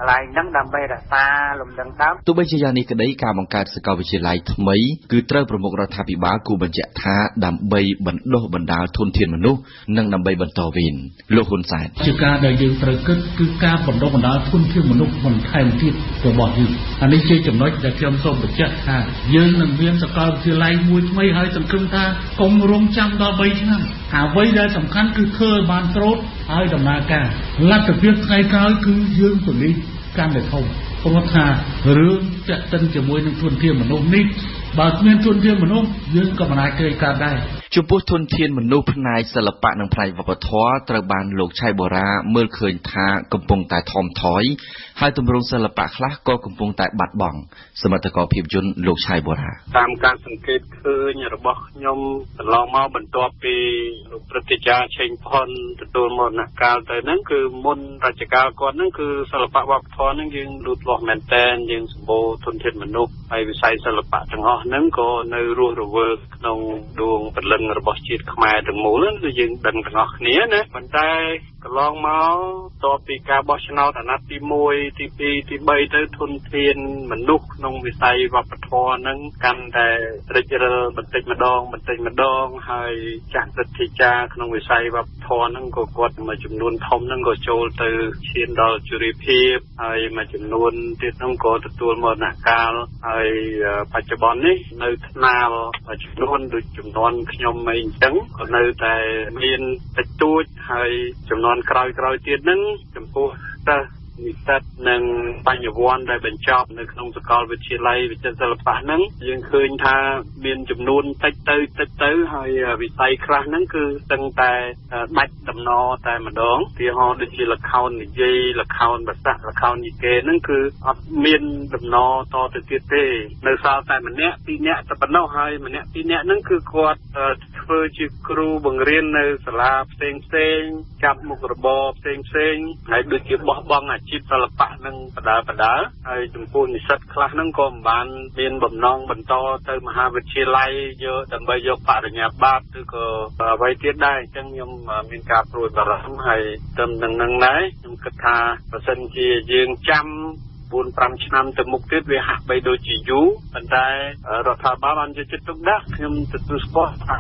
កន្លែងហ្នឹងដើម្បីរក្សាលំនឹងដើមទោះបីជាយ៉ាងនេះក្តីការបង្កើតសាកលវិទ្យាល័យថ្មីគឺត្រូវប្រមុខរដ្ឋាភិបាលគូបញ្ជាក់ថាដើម្បីបណ្ដុះបណ្ដាលធនធានមនុស្សនិងដើម្បីបន្តវេនលោកហ៊ុនសែនជាការដែលយើងត្រូវគិតគឺការបណ្ដុះបណ្ដាលធនធានមនុស្សបន្ថែមទៀតរបស់យើងអានេះជាចំណុចដែលខ្ញុំសូមបញ្ជាក់ថាយើងនឹងមានសាកលវិទ្យាល័យមួយថ្មីហើយសង្ឃឹមថាកុំរងចាំដល់3ឆ្នាំអ្វីដែលសំខាន់គឺធ្វើឲ្យបានត្រួតហើយដំណើរការលទ្ធភាពថ្ងៃក្រោយគឺយើងពង្រីកកាន់តែធំព្រោះថារឿងចាក់ទិនជាមួយនឹងធនធានមនុស្សនេះបើគ្មានធនធានមនុស្សយើងក៏មិនអាចធ្វើកើតដែរចំពោះធនធានមនុស្សផ្នែកសិល្បៈនិងផ្នែកវប្បធម៌ត្រូវបានលោកឆៃបូរ៉ាមើលឃើញថាកំពុងតែថមថយហើយទម្រង់សិល្បៈខ្លះក៏កំពុងតែបាត់បង់សមិទ្ធករភាពយន្តលោកឆៃបូរ៉ាតាមការសង្កេតឃើញរបស់ខ្ញុំកន្លងមកបន្ទាប់ពីលោកព្រឹទ្ធាចារ្យឆេងផុនទទួលមរណកាលទៅហ្នឹងគឺមុនរជ្ជកាលគាត់ហ្នឹងគឺសិល្បៈវប្បធម៌ហ្នឹងយើងលូតលាស់មែនតែនយើងសម្បូរធនធានមនុស្សហើយវិស័យសិល្បៈទាំងអស់ហ្នឹងក៏នៅរស់រវើកក្នុងដួងព្រលឹងរបស់ជាតិខ្មែរទាំងមូលគឺយើងដឹងទាំងអស់គ្នាណាប៉ុន្តែ កន្លងមកតបពីការបោះឆ្នោតអាណត្តិទី1ទី2ទី3ទៅធនធានមនុស្សក្នុងវិស័យវប្បធម៌ហ្នឹងកាន់តែរិចរិលបន្តិចម្ដងហើយចាស់ព្រឹទ្ធាចារ្យក្នុងវិស័យវប្បធម៌ហ្នឹងក៏គាត់មួយចំនួនធំហ្នឹងក៏ចូលទៅឈានដល់ជរាភាពហើយមួយចំនួនទៀតហ្នឹងក៏ទទួលមរណកាលហើយបច្ចុប្បន្ននេះនៅថ្នាលមួយចំនួនដូចចំនួនខ្ញុំអីអញ្ចឹងក៏នៅតែមានតិចតួចហើយចំនួនក្រោយទៀតហ្នឹងចំពោះសិស្សនិស្សិតនិងបញ្ញវន្តដែលបញ្ចប់នៅក្នុងសាកលវិទ្យាល័យវិចិត្រសិល្បៈហ្នឹងយើងឃើញថាមានចំនួនតិចទៅហើយវិស័យខ្លះហ្នឹងគឺស្ទឹងតែដាច់ដំណរតែម្ដងទីហោដូចជាល្ខោននិយាយល្ខោនបាសាក់ល្ខោនយីកេហ្នឹងគឺអត់មានដំណរតទៅទៀតទេនៅសល់តែម្នាក់ពីរនាក់តែប៉ុណ្ណោះហើយម្នាក់ពីរនាក់ហ្នឹងគឺគាត់ធ្វើជាគ្រូបង្រៀននៅសាលាផ្សេងចាប់មុខរបរផ្សេងហើយដូចជាបោះបង់អាជីពសិល្បៈនឹងបដាហើយចំពោះនិស្សិតខ្លះហ្នឹងក៏មិនបានមានបំណងបន្តទៅមហាវិទ្យាល័យយកដើម្បីយកបរិញ្ញាបត្រឬក៏អ្វីទៀតដែរអញ្ចឹងខ្ញុំមានការព្រួយបារម្ភហើយទៅនឹងដែរខ្ញុំគិតថាបើសិនជាយើងចាំ4-5 ឆ្នាំទៅមុខទៀតវាហាក់បីដូចជាយូរប៉ុន្តែរដ្ឋាភិបាលបានយកចិត្តទុកដាក់ខ្ញុំទទួលស្គាល់ថា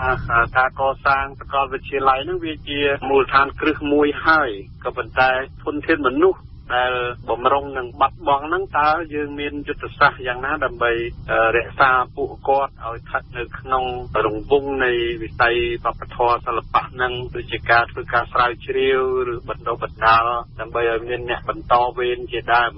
ការកសាងសាកលវិទ្យាល័យហ្នឹងវាជាមូលដ្ឋានគ្រឹះមួយហើយក៏ប៉ុន្តែធនធានមនុស្សដែលបំរុងនឹងបាត់បង់ហ្នឹងតើយើងមានយុទ្ធសាស្ត្រយ៉ាងណាដើម្បីរក្សាពួកគាត់ឲ្យស្ថិតនៅក្នុងរង្វង់នៃវិស័យវប្បធម៌សិល្បៈហ្នឹងដូចជាការធ្វើការស្រាវជ្រាវឬបណ្ដុះបណ្ដាលដើម្បីឲ្យមានអ្នកបន្តវេនជាដើម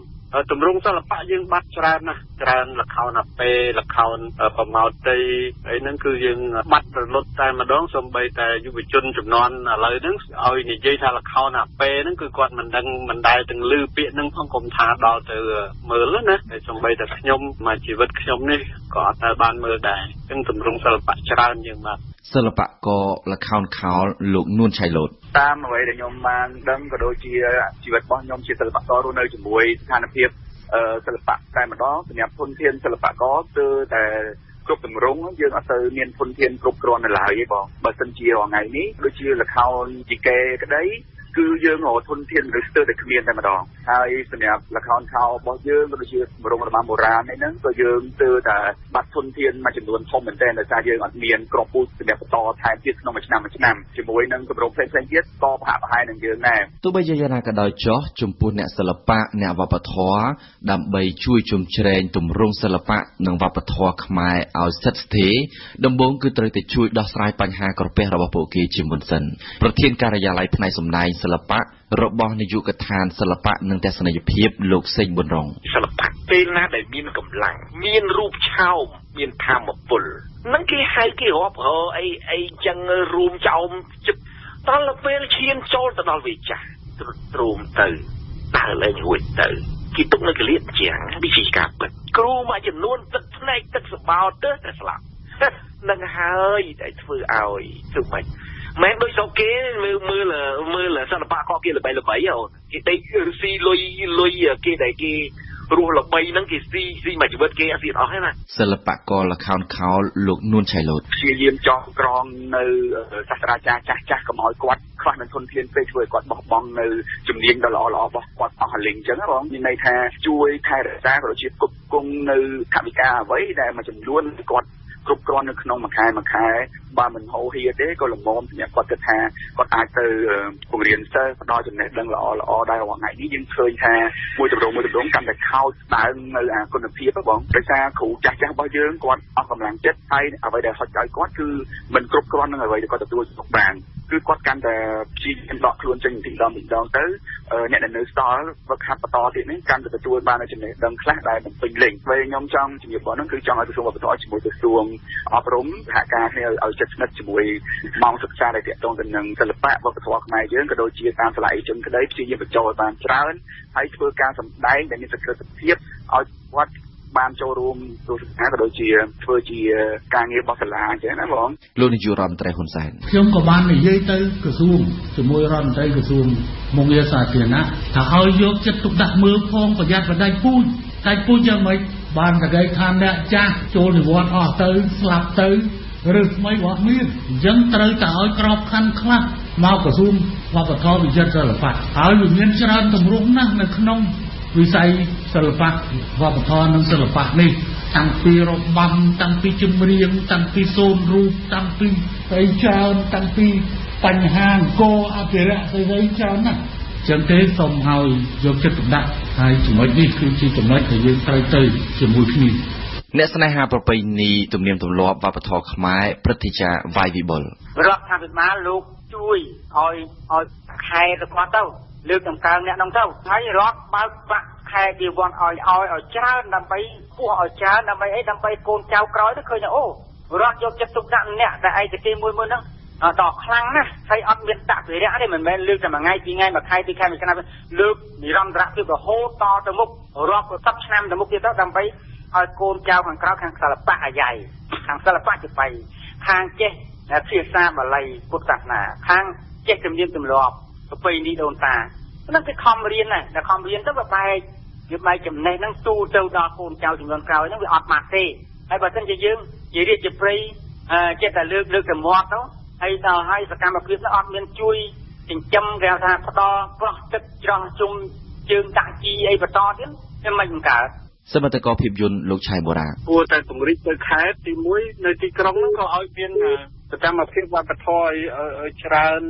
ទម្រង់សិល្បៈយើងបាត់ច្រើនណាស់ច្រើនល្ខោនអាប៉េល្ខោនប្រម៉ោតីហើយហ្នឹងគឺយើងបាត់រលត់តែម្ដងសូម្បីតែយុវជនជំនាន់ឥឡូវហ្នឹងឲ្យនិយាយថាល្ខោនអាប៉េហ្នឹងគឺគាត់មិនដឹងមិនដែលទាំងឮពាក្យហ្នឹងផងកុំថាដល់ទៅមើលណាហើយសូម្បីតែខ្ញុំមួយជីវិតខ្ញុំនេះក៏អត់ទៅបានមើលដែរអញ្ចឹងទម្រង់សិល្បៈច្រើនយើងបាទសិល្បករល្ខោនខោលលោកនួនឆៃលូតតាមអ្វីដែលខ្ញុំបានដឹងក៏ដូចជាជីវិតរបស់ខ្ញុំជាសិល្បកររស់នៅជាមួយស្ថានភាពសិល្បៈតែម្ដងសម្រាប់ធនធានសិល្បករគឺតែគ្រប់ទម្រង់យើងអត់ទៅមានធនធានគ្រប់គ្រាន់នៅឡើយទេបងបើសិនជាថ្ងៃនេះដូចជាល្ខោនជីកេក្តីគឺយើងរកធនធានឬស្ទើរតែគ្មានតែម្ដងហើយសម្រាប់ល្ខោនខោលរបស់យើងក៏ដូចជាទម្រង់របាំបុរាណហ្នឹងក៏យើងស្ទើរតែបាត់ធនធានមួយចំនួនធំមែនទែនដោយសារយើងអត់មានក្របពូជសម្រាប់បន្តថែមទៀតក្នុងមួយឆ្នាំជាមួយនឹងទម្រង់ផ្សេងទៀតក៏ប្រហាក់ប្រហែលនឹងយើងដែរទោះបីជាយ៉ាងណាក៏ដោយចុះចំពោះអ្នកសិល្បៈអ្នកវប្បធម៌ដើម្បីជួយជំជ្រែងទម្រង់សិល្បៈនិងវប្បធម៌ខ្មែរឲ្យស្ថិតស្ថេរដំបូងគឺត្រូវតែជួយដោះស្រាយបញ្ហាក្រពះរបស់ពួកគេជាមុនសិនប្រធានការិយាល័យផ្នែកសម្ដែងសិល្បៈរបស់នាយកដ្ឋានសិល្បៈនិងទស្សនីយភាពលោកសេងប៊ុនរងសិល្បៈពេលណាដែលមានកម្លាំងមានរូបឆោមមានធម៌ពលនឹងគេហៅគេរាប់រអីចឹងរួមចោមចិត្តដល់ពេលឈានចូលទៅដល់វាចាស់ទ្រូមទៅដើរលេងរួចទៅគេទុកនៅកលៀតជាងវិជាការពិតគ្រូមួយចំនួនទឹកភ្នែកទឹកសបោទៅតែស្លាប់នឹងហើយតែធ្វើឲ្យទោះមិនមែនដូចស្រុកគេមើលសិល្បៈក៏គេល្បីគេដេកស៊ីលុយគេដែលគេរស់ល្បីហ្នឹងគេស៊ីមួយជីវិតគេអត់ស៊ីអស់ទេណាសិល្បករល្ខោនខោលលោកនួនឆៃលូតព្យាយាមចោះក្រងនៅសាស្ត្រាចារ្យចាស់កុំឲ្យគាត់ខ្វះនឹងធនធានពេកធ្វើឲ្យគាត់បោះបង់នៅជំនាញដ៏ល្អរបស់គាត់អស់រលីងអញ្ចឹងបងមានន័យថាជួយថែរក្សាក៏ដូចជាគប់គង់នៅថវិកាអ្វីដែលមួយចំនួនគាត់គ្រប់គ្រាន់នៅក្នុងមួយខែបើមិនហោហៀទេក៏ល្មមសម្រាប់គាត់គិតថាគាត់អាចទៅបង្រៀនសិស្សផ្ដល់ចំណេះដឹងល្អដែររាល់ថ្ងៃនេះយើងឃើញថាមួយទម្រង់កាន់តែខោចស្ដើងនៅអាគុណភាពបងដោយសារគ្រូចាស់របស់យើងគាត់អស់កម្លាំងចិត្តហើយអ្វីដែលហុចឲ្យគាត់គឺមិនគ្រប់គ្រាន់នឹងអ្វីដែលគាត់ទទួលស្គាល់បានគឺគាត់កាន់តែព្យាយាមដកខ្លួនចេញពីម្ដងទៅអ្នកដែលនៅស្ដាល់វឹកហាត់បន្តទៀតនេះកាន់តែទទួលបានចំណេះដឹងខ្លះដែលមិនពេញលេញពេលខ្ញុំចង់ជំរាបបងហ្នឹងគឺចង់ឲ្យក្រសួងវប្បធម៌ជាមួយក្រសួងអប់រំសហការគ្នាឲ្យជិតស្និទ្ធជាមួយម៉ោងសិក្សាដែលទាក់ទងទៅនឹងសិល្បៈវប្បធម៌ខ្មែរយើងក៏ដូចជាតាមសាលាឯកជនក្តីព្យាយាមបញ្ចូលឲ្យបានច្រើនហើយធ្វើការសម្ដែងដែលមានសក្តិភាពឲ្យគាត់បានចូលរួមទស្សនាក៏ដូចជាធ្វើជាការងាររបស់សាលាអញ្ចឹងណាបងលោកនាយករដ្ឋមន្ត្រីហ៊ុនសែនខ្ញុំក៏បាននិយាយទៅក្រសួងជាមួយរដ្ឋមន្ត្រីក្រសួងមុខងារសាធារណៈថាឲ្យយកចិត្តទុកដាក់មើលផងប្រយ័ត្នបណ្ដាច់ពូជយ៉ាងម៉េចបានតែគេថាអ្នកចាស់ចូលនិវត្តន៍អស់ទៅស្លាប់ទៅឬថ្មីរបស់មានអញ្ចឹងត្រូវតែឲ្យក្របខ័ណ្ឌខ្លះ មកក្រសួងវប្បធម៌វិចិត្រសិល្បៈហើយវាមានច្រើនទម្រង់ណាស់នៅក្នុងវិស័យសិល្បៈវប្បធម៌និងសិល្បៈនេះតាំងពីរបាំតាំងពីចម្រៀងតាំងពីសូនរូបតាំងពីស្អីច្រើនតាំងពីបញ្ហាអង្គរអភិរក្សស្អីច្រើនណាស់ចឹងទេសូមឲ្យយកចិត្តទុកដាក់ហើយចំណុចនេះគឺជាចំណុចដែលយើងត្រូវទៅជាមួយគ្នាអ្នកស្នេហាប្រពៃណីទំនៀមទម្លាប់វប្បធម៌ខ្មែរព្រឹទ្ធាចារ្យវាយវិបុលរដ្ឋាភិបាលលោកជួយឲ្យខែទៅគាត់ទៅលើកតម្កើងអ្នកនោះទៅហើយរដ្ឋបើកប្រាក់ខែពីវ័នឲ្យច្រើនដើម្បីពោះឲ្យច្រើនដើម្បីអីដើម្បីកូនចៅក្រោយទៅឃើញអូរដ្ឋយកចិត្តទុកដាក់អ្នកតែឯកទេសមួយហ្នឹងដល់ខ្លាំងណាស់ហើយអត់មានដាក់វិរៈទេមិនមែនលើកតែមួយថ្ងៃពីរថ្ងៃមួយខែពីរខែមួយឆ្នាំលើកនិរន្តរភាពរហូតតទៅមុខរាប់10ឆ្នាំទៅមុខទៀតទៅដើម្បីឲ្យកូនចៅខាងក្រៅខាងសិល្បៈអាយ៉ៃខាងសិល្បៈជាបៃខាងចេះភាសាបាលីពុទ្ធសាសនាខាងចេះជំនាញទម្លាប់ប្រពៃណីដូនតាហ្នឹងគេខំរៀនណាតែខំរៀនទៅវាបែកចំណេះហ្នឹងទូទៅដល់កូនចៅចំនួនក្រោយហ្នឹងវាអត់មកទេហើយបើមិនជាយើងជារាជព្រៃចេះតែលើកទៅមាត់ទៅហើយដល់ហើយសកម្មភាពហ្នឹងអត់មានជួយចិញ្ចឹមគេថាផ្ដល់ប្រោះទឹកច្រោះជុំជើងដាក់ជីអីបន្តទៀតវាមិនកើតសមត្ថករភាពយន្តលោកឆៃបូរ៉ាគួរតែពង្រីកទៅខេត្តទី1នៅទីក្រុងហ្នឹងក៏ឲ្យមានសកម្មភាពវប្បធម៌ឲ្យច្រើន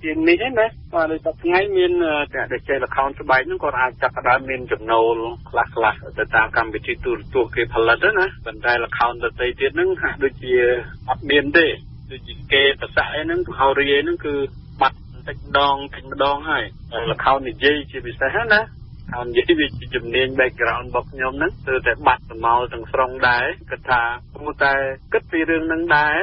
ជាងនេះណាបាទនៅសប្តាហ៍ថ្ងៃមានតែចេះល្ខោនស្បែកហ្នឹងក៏អាចចាប់ផ្ដើមមានចំណូលខ្លះទៅតាមកម្មវិធីទូរទស្សន៍គេផលិតណាប៉ុន្តែល្ខោនដទៃទៀតហ្នឹងហាក់ដូចជាអត់មានទេដូចជាគេប្រសាអីហ្នឹងហៅរីហ្នឹងគឺបាត់បន្តិចម្ដងហើយល្ខោននិយាយជាពិសេសណាហើយនិយាយវាជាជំនាញ background របស់ខ្ញុំហ្នឹងគឺតែបាត់សម្ោលទាំងស្រុងដែរគិតថាព្រោះតែគិតពីរឿងហ្នឹងដែរ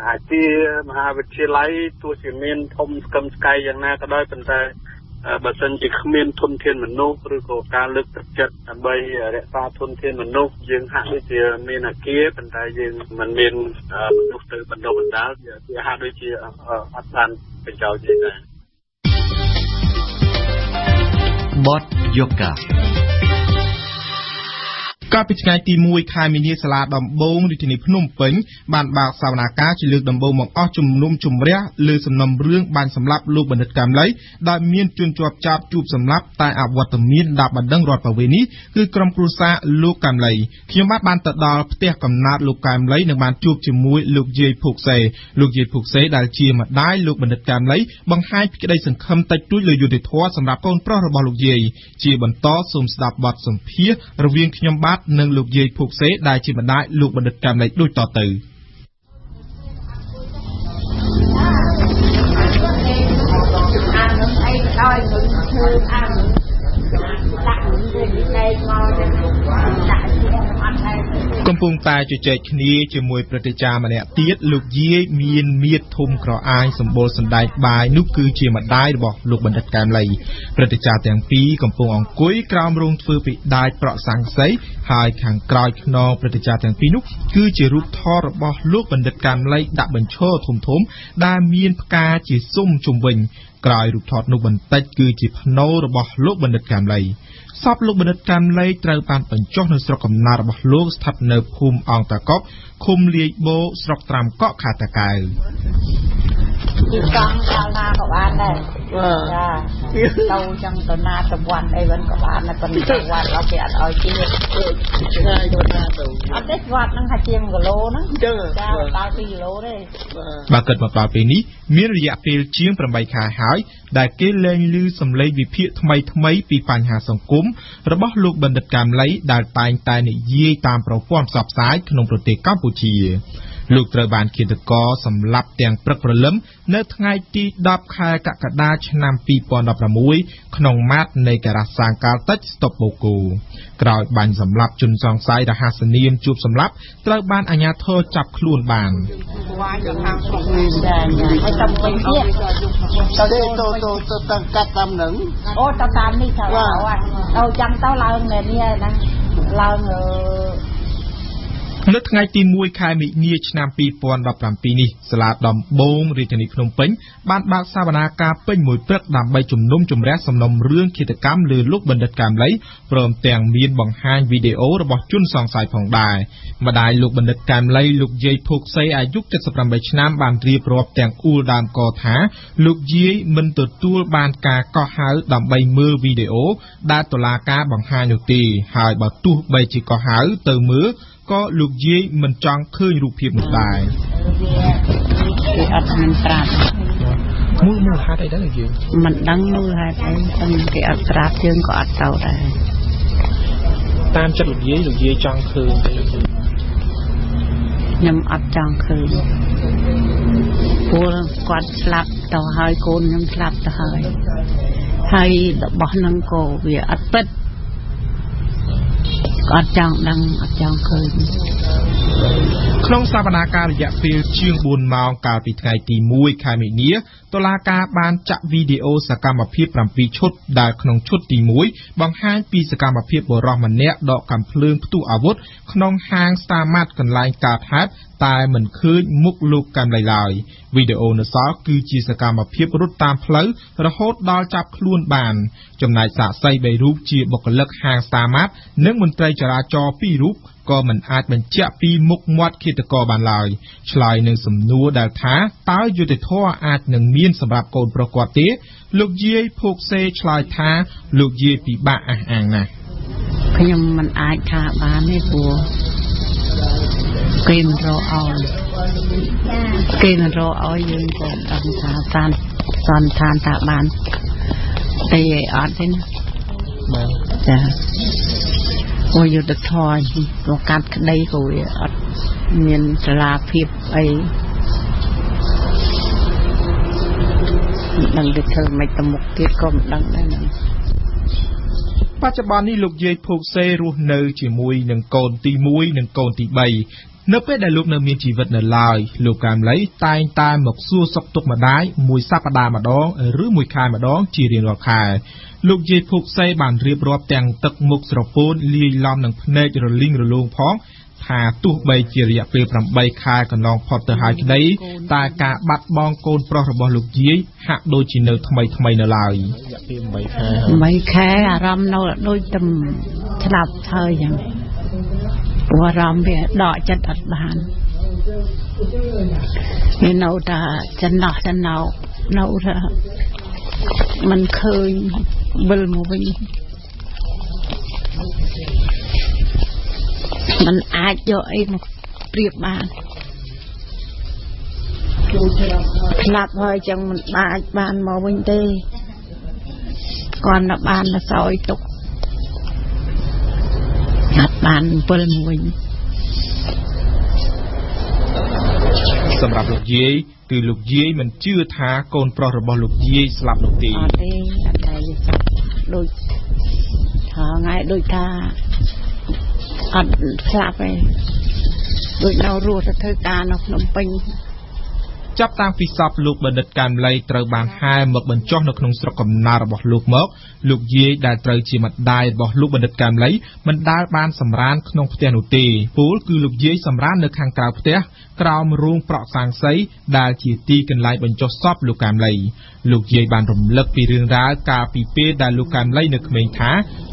អាជាមហាវិទ្យាល័យទោះជាមានធំស្កឹមស្កៃយ៉ាងណាក៏ដោយប៉ុន្តែបើសិនជាគ្មានធនធានមនុស្សឬក៏ការលើកទឹកចិត្តដើម្បីរក្សាធនធានមនុស្សយើងហាក់ដូចជាមានអាគារប៉ុន្តែយើងមិនមានមនុស្សទៅបណ្ដុះបណ្ដាលវាហាក់ដូចជាអត់បានបញ្ចោលទេដែរបទយូហ្គាកាលពីថ្ងៃទី1ខែមីនាសាលាដំបងរាជធានីភ្នំពេញបានបើកសវនាការជាលើកដំបូងមកអស់ជំនុំជម្រះលើសំណុំរឿងបាញ់សម្លាប់លោកបណ្ឌិតកែមលីដែលមានជនជាប់ចាប់ជួបសម្លាប់តែអវត្តមានដាប់បណ្ដឹងរដ្ឋប្រវេណីគឺក្រុមគ្រួសារលោកកែមលីខ្ញុំបានទៅដល់ផ្ទះកំណើតលោកកែមលីនិងបានជួបជាមួយលោកយាយភុកសេដែលជាម្ដាយលោកបណ្ឌិតកែមលីបង្ហាញពីក្តីសង្ឃឹមតិចតួចលើយុត្តិធម៌សម្រាប់កូនប្រុសរបស់លោកយាយជាបន្តសូមស្ដាប់បទសម្ភាសន៍រវាងខ្ញុំបាទនិងលោកយាយភុកសេដែលជាម្ដាយលោកបណ្ឌិតកែមលីដូចតទៅកំពុងតែជជែកគ្នាជាមួយព្រឹទ្ធាចារ្យម្នាក់ទៀតលោកយាយមានមៀតធំក្រអាយសម្បូរសណ្ដែកបាយនោះគឺជាម្ដាយរបស់លោកបណ្ឌិតកែមលីព្រឹទ្ធាចារ្យទាំងពីរកំពុងអង្គុយក្រោមរោងធ្វើពីដាយប្រក់ស័ង្កសីហើយខាងក្រោយខ្នងព្រឹទ្ធាចារ្យទាំងពីរនោះគឺជារូបថតរបស់លោកបណ្ឌិតកែមលីដាក់បញ្ឈរធំៗដែលមានផ្កាជាស៊ុំជុំវិញក្រោយរូបថតនោះបន្តិចគឺជាភ្នូររបស់លោកបណ្ឌិតកែមលីសពលោកបណ្ឌិតកែមលីត្រូវបានបញ្ចុះនៅស្រុកកំណើតរបស់លោកស្ថិតនៅភូមិអង្គតាកុកឃុំលាយបូស្រុកត្រាំកក់ខេត្តតាកែវទីកង់កាលណាក៏បានដែរចាទៅចឹងទៅណាទៅវត្តអីវិញក៏បានដែរប៉ុន្តែវត្តអត់គេអត់ឲ្យជិះឆ្ងាយទៅណាទៅអត់ទេវត្តហ្នឹងថាជាងគីឡូហ្នឹងចាដល់2គីឡូទេបើគិតមកដល់ពេលនេះមានរយៈពេលជាង8ខែហើយដែលគេលែងឮសម្លេងវិភាគថ្មីពីបញ្ហាសង្គមរបស់លោកបណ្ឌិតកែមលីដែលតែងតែនិយាយតាមប្រព័ន្ធផ្សព្វផ្សាយក្នុងប្រទេសកម្ពុជាលោកត្រូវបានឃាតករសម្លាប់ទាំងព្រឹកព្រលឹមនៅថ្ងៃទី10ខែកក្កដាឆ្នាំ2016ក្នុងម៉ាតនៃការ៉ាសាងកាល់តិចស្តុបបូកូក្រោយបាញ់សម្លាប់ជនសង្ស័យរហ័សនាមជួបសម្លាប់ត្រូវបានអាជ្ញាធរចាប់ខ្លួនបានហើយតាមវិញទៀតទៅតាំងកាត់តាមនឹងអូទៅតាមនេះទៅទៅចាំទៅឡើងនេះហ្នឹងឡើង នៅថ្ងៃទី1ខែមិនិនាឆ្នាំ2017នេះសាលាដំបងរាជធានីភ្នំពេញបានបើកសវនាការពេញមួយព្រឹកដើម្បីជំនុំជម្រះសំណុំរឿងឃាតកម្មលើលោកបណ្ឌិតកាមលីព្រមទាំងមានបង្ហាញវីដេអូរបស់ជនសង្ស័យផងដែរម្ដាយលោកបណ្ឌិតកាមលីលោកយាយភោគសីអាយុ78ឆ្នាំបានរៀបរាប់ទាំងអ៊ូលដើមកថាលោកយាយមិនទទួលបានការកោះហៅដើម្បីមើលវីដេអូដែលតុលាការបង្ហាញនោះទេហើយបើទោះបីជាកោះហៅទៅមើលក៏លោកយាយមិនចង់ឃើញរូបភាពនោះដែរគេអត់មានប្រាប់មូលហេតុអីដែរលោកយាយមិនដឹងមូលហេតុអីតែគេអត់ប្រាប់យើងក៏អត់ទៅដែរតាមចិត្តលោកយាយចង់ឃើញទេលោកយាយខ្ញុំអត់ចង់ឃើញព្រោះគាត់ស្លាប់ទៅហើយកូនខ្ញុំស្លាប់ទៅហើយរបស់នឹងក៏វាអត់ពិតអត់ចង់ដឹងអត់ចង់ឃើញក្នុងសវនាការរយៈពេលជាង4ម៉ោងកាលពីថ្ងៃទី1ខែមិនិនាតុលាការបានចាក់វីដេអូសកម្មភាព7ឈុតដែលក្នុងឈុតទី1បង្ហាញពីសកម្មភាពបុរសម្នាក់ដកកាំភ្លើងផ្ទុះអាវុធក្នុងហាង Star Mart កន្លែងកើតហេតុតែមិនឃើញមុខលោកកាំលីឡើយវីដេអូនៅសល់គឺជាសកម្មភាពរត់តាមផ្លូវរហូតដល់ចាប់ខ្លួនបានចំណែកសាក្សី3រូបជាបុគ្គលិកហាង Star Mart និងមន្ត្រីចរាចរណ៍2រូបក៏មិនអាចបញ្ជាក់ពីមុខមាត់ឃាតករបានឡើយឆ្លើយនឹងសំណួរដែលថាតើយុត្តិធម៌អាចនឹងមានសម្រាប់កូនប្រុសគាត់ទេលោកយាយភោគសេឆ្លើយថាលោកយាយពិបាកអះអាងណាស់ខ្ញុំមិនអាចថាបានទេព្រោះគេមិនរកឲ្យយើងក៏ដឹងថាតាមសន្និដ្ឋានថាបានតែអត់ទេណាបាទចាព្រោះយុទ្ធធរប្រកាសក្តីក៏វាអត់មានសាលាភាពអីមិនដឹងទៅធ្វើមិនទៅមុខទៀតក៏មិនដឹងដែរណាបច្ចុប្បន្ននេះលោកយាយភោគសេរស់នៅជាមួយនឹងកូនទី1និងកូនទី3នៅពេលដែលលោកនៅមានជីវិតនៅឡើយលោកកាមលីតែងតែមកសួរសុខទុក្ខម្ដាយមួយសប្តាហ៍ម្ដងឬមួយខែម្ដងជារៀងរាល់ខែលោកយាយភោគសេបានរៀបរាប់ទាំងទឹកមុខស្រពោនលាយឡំនឹងភ្នែករលីងរលោងផងថាទោះបីជារយៈពេល8ខែកន្លងផុតទៅហើយក្តីតែការបាត់បង់កូនប្រុសរបស់លោកយាយហាក់ដូចជានៅថ្មីនៅឡើយរយៈពេល8ខែអារម្មណ៍នៅដូចតែស្លាប់ហើយចឹងព្រោះអារម្មណ៍វាដកចិត្តអត់បានវានៅតែចំណោះនៅថាมันឃើញវិលមកវិញมันអាចយកអីមកប្រៀបបានស្លាប់ហើយចឹងมันបានមកវិញទេគាត់ទៅបានទៅសោយទុកអត់បានវិលមកវិញសម្រាប់លោកយាយគឺលោកយាយមិនជឿថាកូនប្រុសរបស់លោកយាយស្លាប់នោះទេអត់ទេអត់តែដូចថ្ងៃដូចថាអត់ស្លាប់ទេដូចនៅរស់ទៅធ្វើការនៅភ្នំពេញចាប់តាំងពីសពលោកបណ្ឌិតកាមលីត្រូវបានហែមកបញ្ចុះនៅក្នុងស្រុកកំណើតរបស់លោកមកលោកយាយដែលត្រូវជាម្ដាយរបស់លោកបណ្ឌិតកាមលីមិនដែលបានសម្រានក្នុងផ្ទះនោះទេពលគឺលោកយាយសម្រាននៅខាងក្រៅផ្ទះក្រោមរូងប្រក់សាំងសីដែលជាទីកន្លែងបញ្ចុះសពលោកកាមលីលោកយាយបានរំលឹកពីរឿងរ៉ាវកាលពីពេលដែលលោកកាមលីនៅក្មេងថា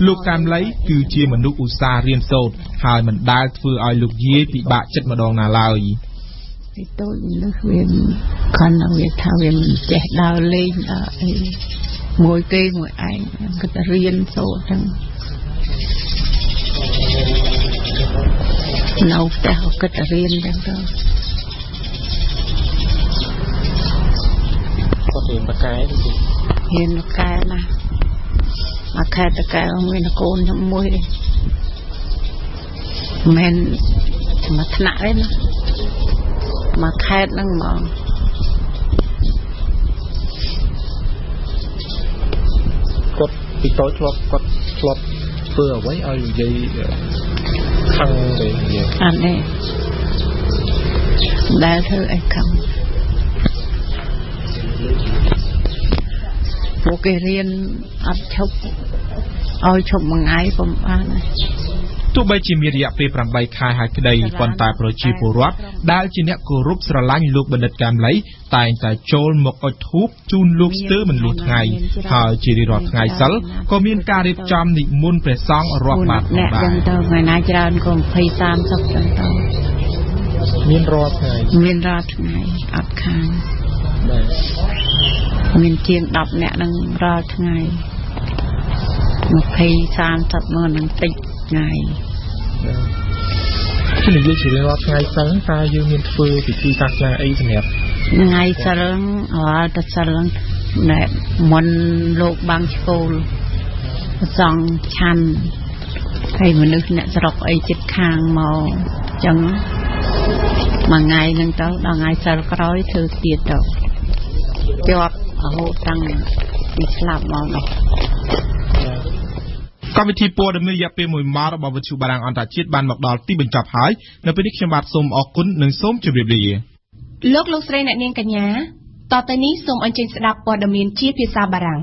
លោកកាមលីគឺជាមនុស្សឧស្សាហ៍រៀនសូត្រហើយមិនដែលធ្វើឲ្យលោកយាយពិបាកចិត្តម្ដងណាឡើយពីតូចលើសវាខណ្ឌវាថាវាមិនចេះដើរលេងអីមួយគេមួយឯងគាត់តែរៀនសូត្រចឹងនៅផ្ទះគាត់តែរៀនចឹងទៅគាត់រៀនបកែរៀនបកែណាមកខែតកែមានកូនខ្ញុំមួយទេមិនមកថ្នាក់ទេណាមកខេតហ្នឹងហ្មងគាត់ពីតូចគាត់ធ្លាប់ធ្វើអ្វីឲ្យនិយាយខឹងទេអត់ទេដែលធ្វើអីខឹងពួកគេរៀនអត់ឈប់ឲ្យឈប់មួយថ្ងៃក៏បានដែរ ទោះបីជាមានរយៈពេល8ខែហើយក្តីប៉ុន្តែប្រជាពលរដ្ឋដែលជាអ្នកគោរពស្រឡាញ់លោកបណ្ឌិតកែមលីតែងតែចូលមកអុជធូបជូនលោកស្ទើរមិនលួសថ្ងៃហើយជារៀងរាល់ថ្ងៃសិលក៏មានការរៀបចំនិមន្តព្រះសង្ឃរាប់បាតផងដែរចឹងទៅថ្ងៃណាច្រើនក៏20 30ចឹងទៅមានរាល់ថ្ងៃអត់ខានមានជាង10នាក់នឹងរាល់ថ្ងៃ20 30ម៉ឺននឹងតិចថ្ងៃគឺនិយាយជារៀងរាល់ថ្ងៃសិលតើយើងមានធ្វើពិធីសាសនាអីសម្រាប់ថ្ងៃសិលតែសិលណែមុនលោកបាំងស្គូលសង់ឆាន់ហើយមនុស្សអ្នកស្រុកអីចិត្តខាងមកចឹងមួយថ្ងៃហ្នឹងទៅដល់ថ្ងៃសិលក្រោយធ្វើទៀតទៅជាប់រហូតតាំងពីស្លាប់មកនោះកម្មវិធីព័ត៌មានរយៈពេល1ម៉ោងរបស់វិទ្យុបារាំងអន្តរជាតិបានមកដល់ទីបញ្ចប់ហើយនៅពេលនេះខ្ញុំបាទសូមអរគុណនិងសូមជម្រាបលាលោកស្រីអ្នកនាងកញ្ញាតទៅនេះសូមអញ្ជើញស្ដាប់ព័ត៌មានជាភាសាបារាំង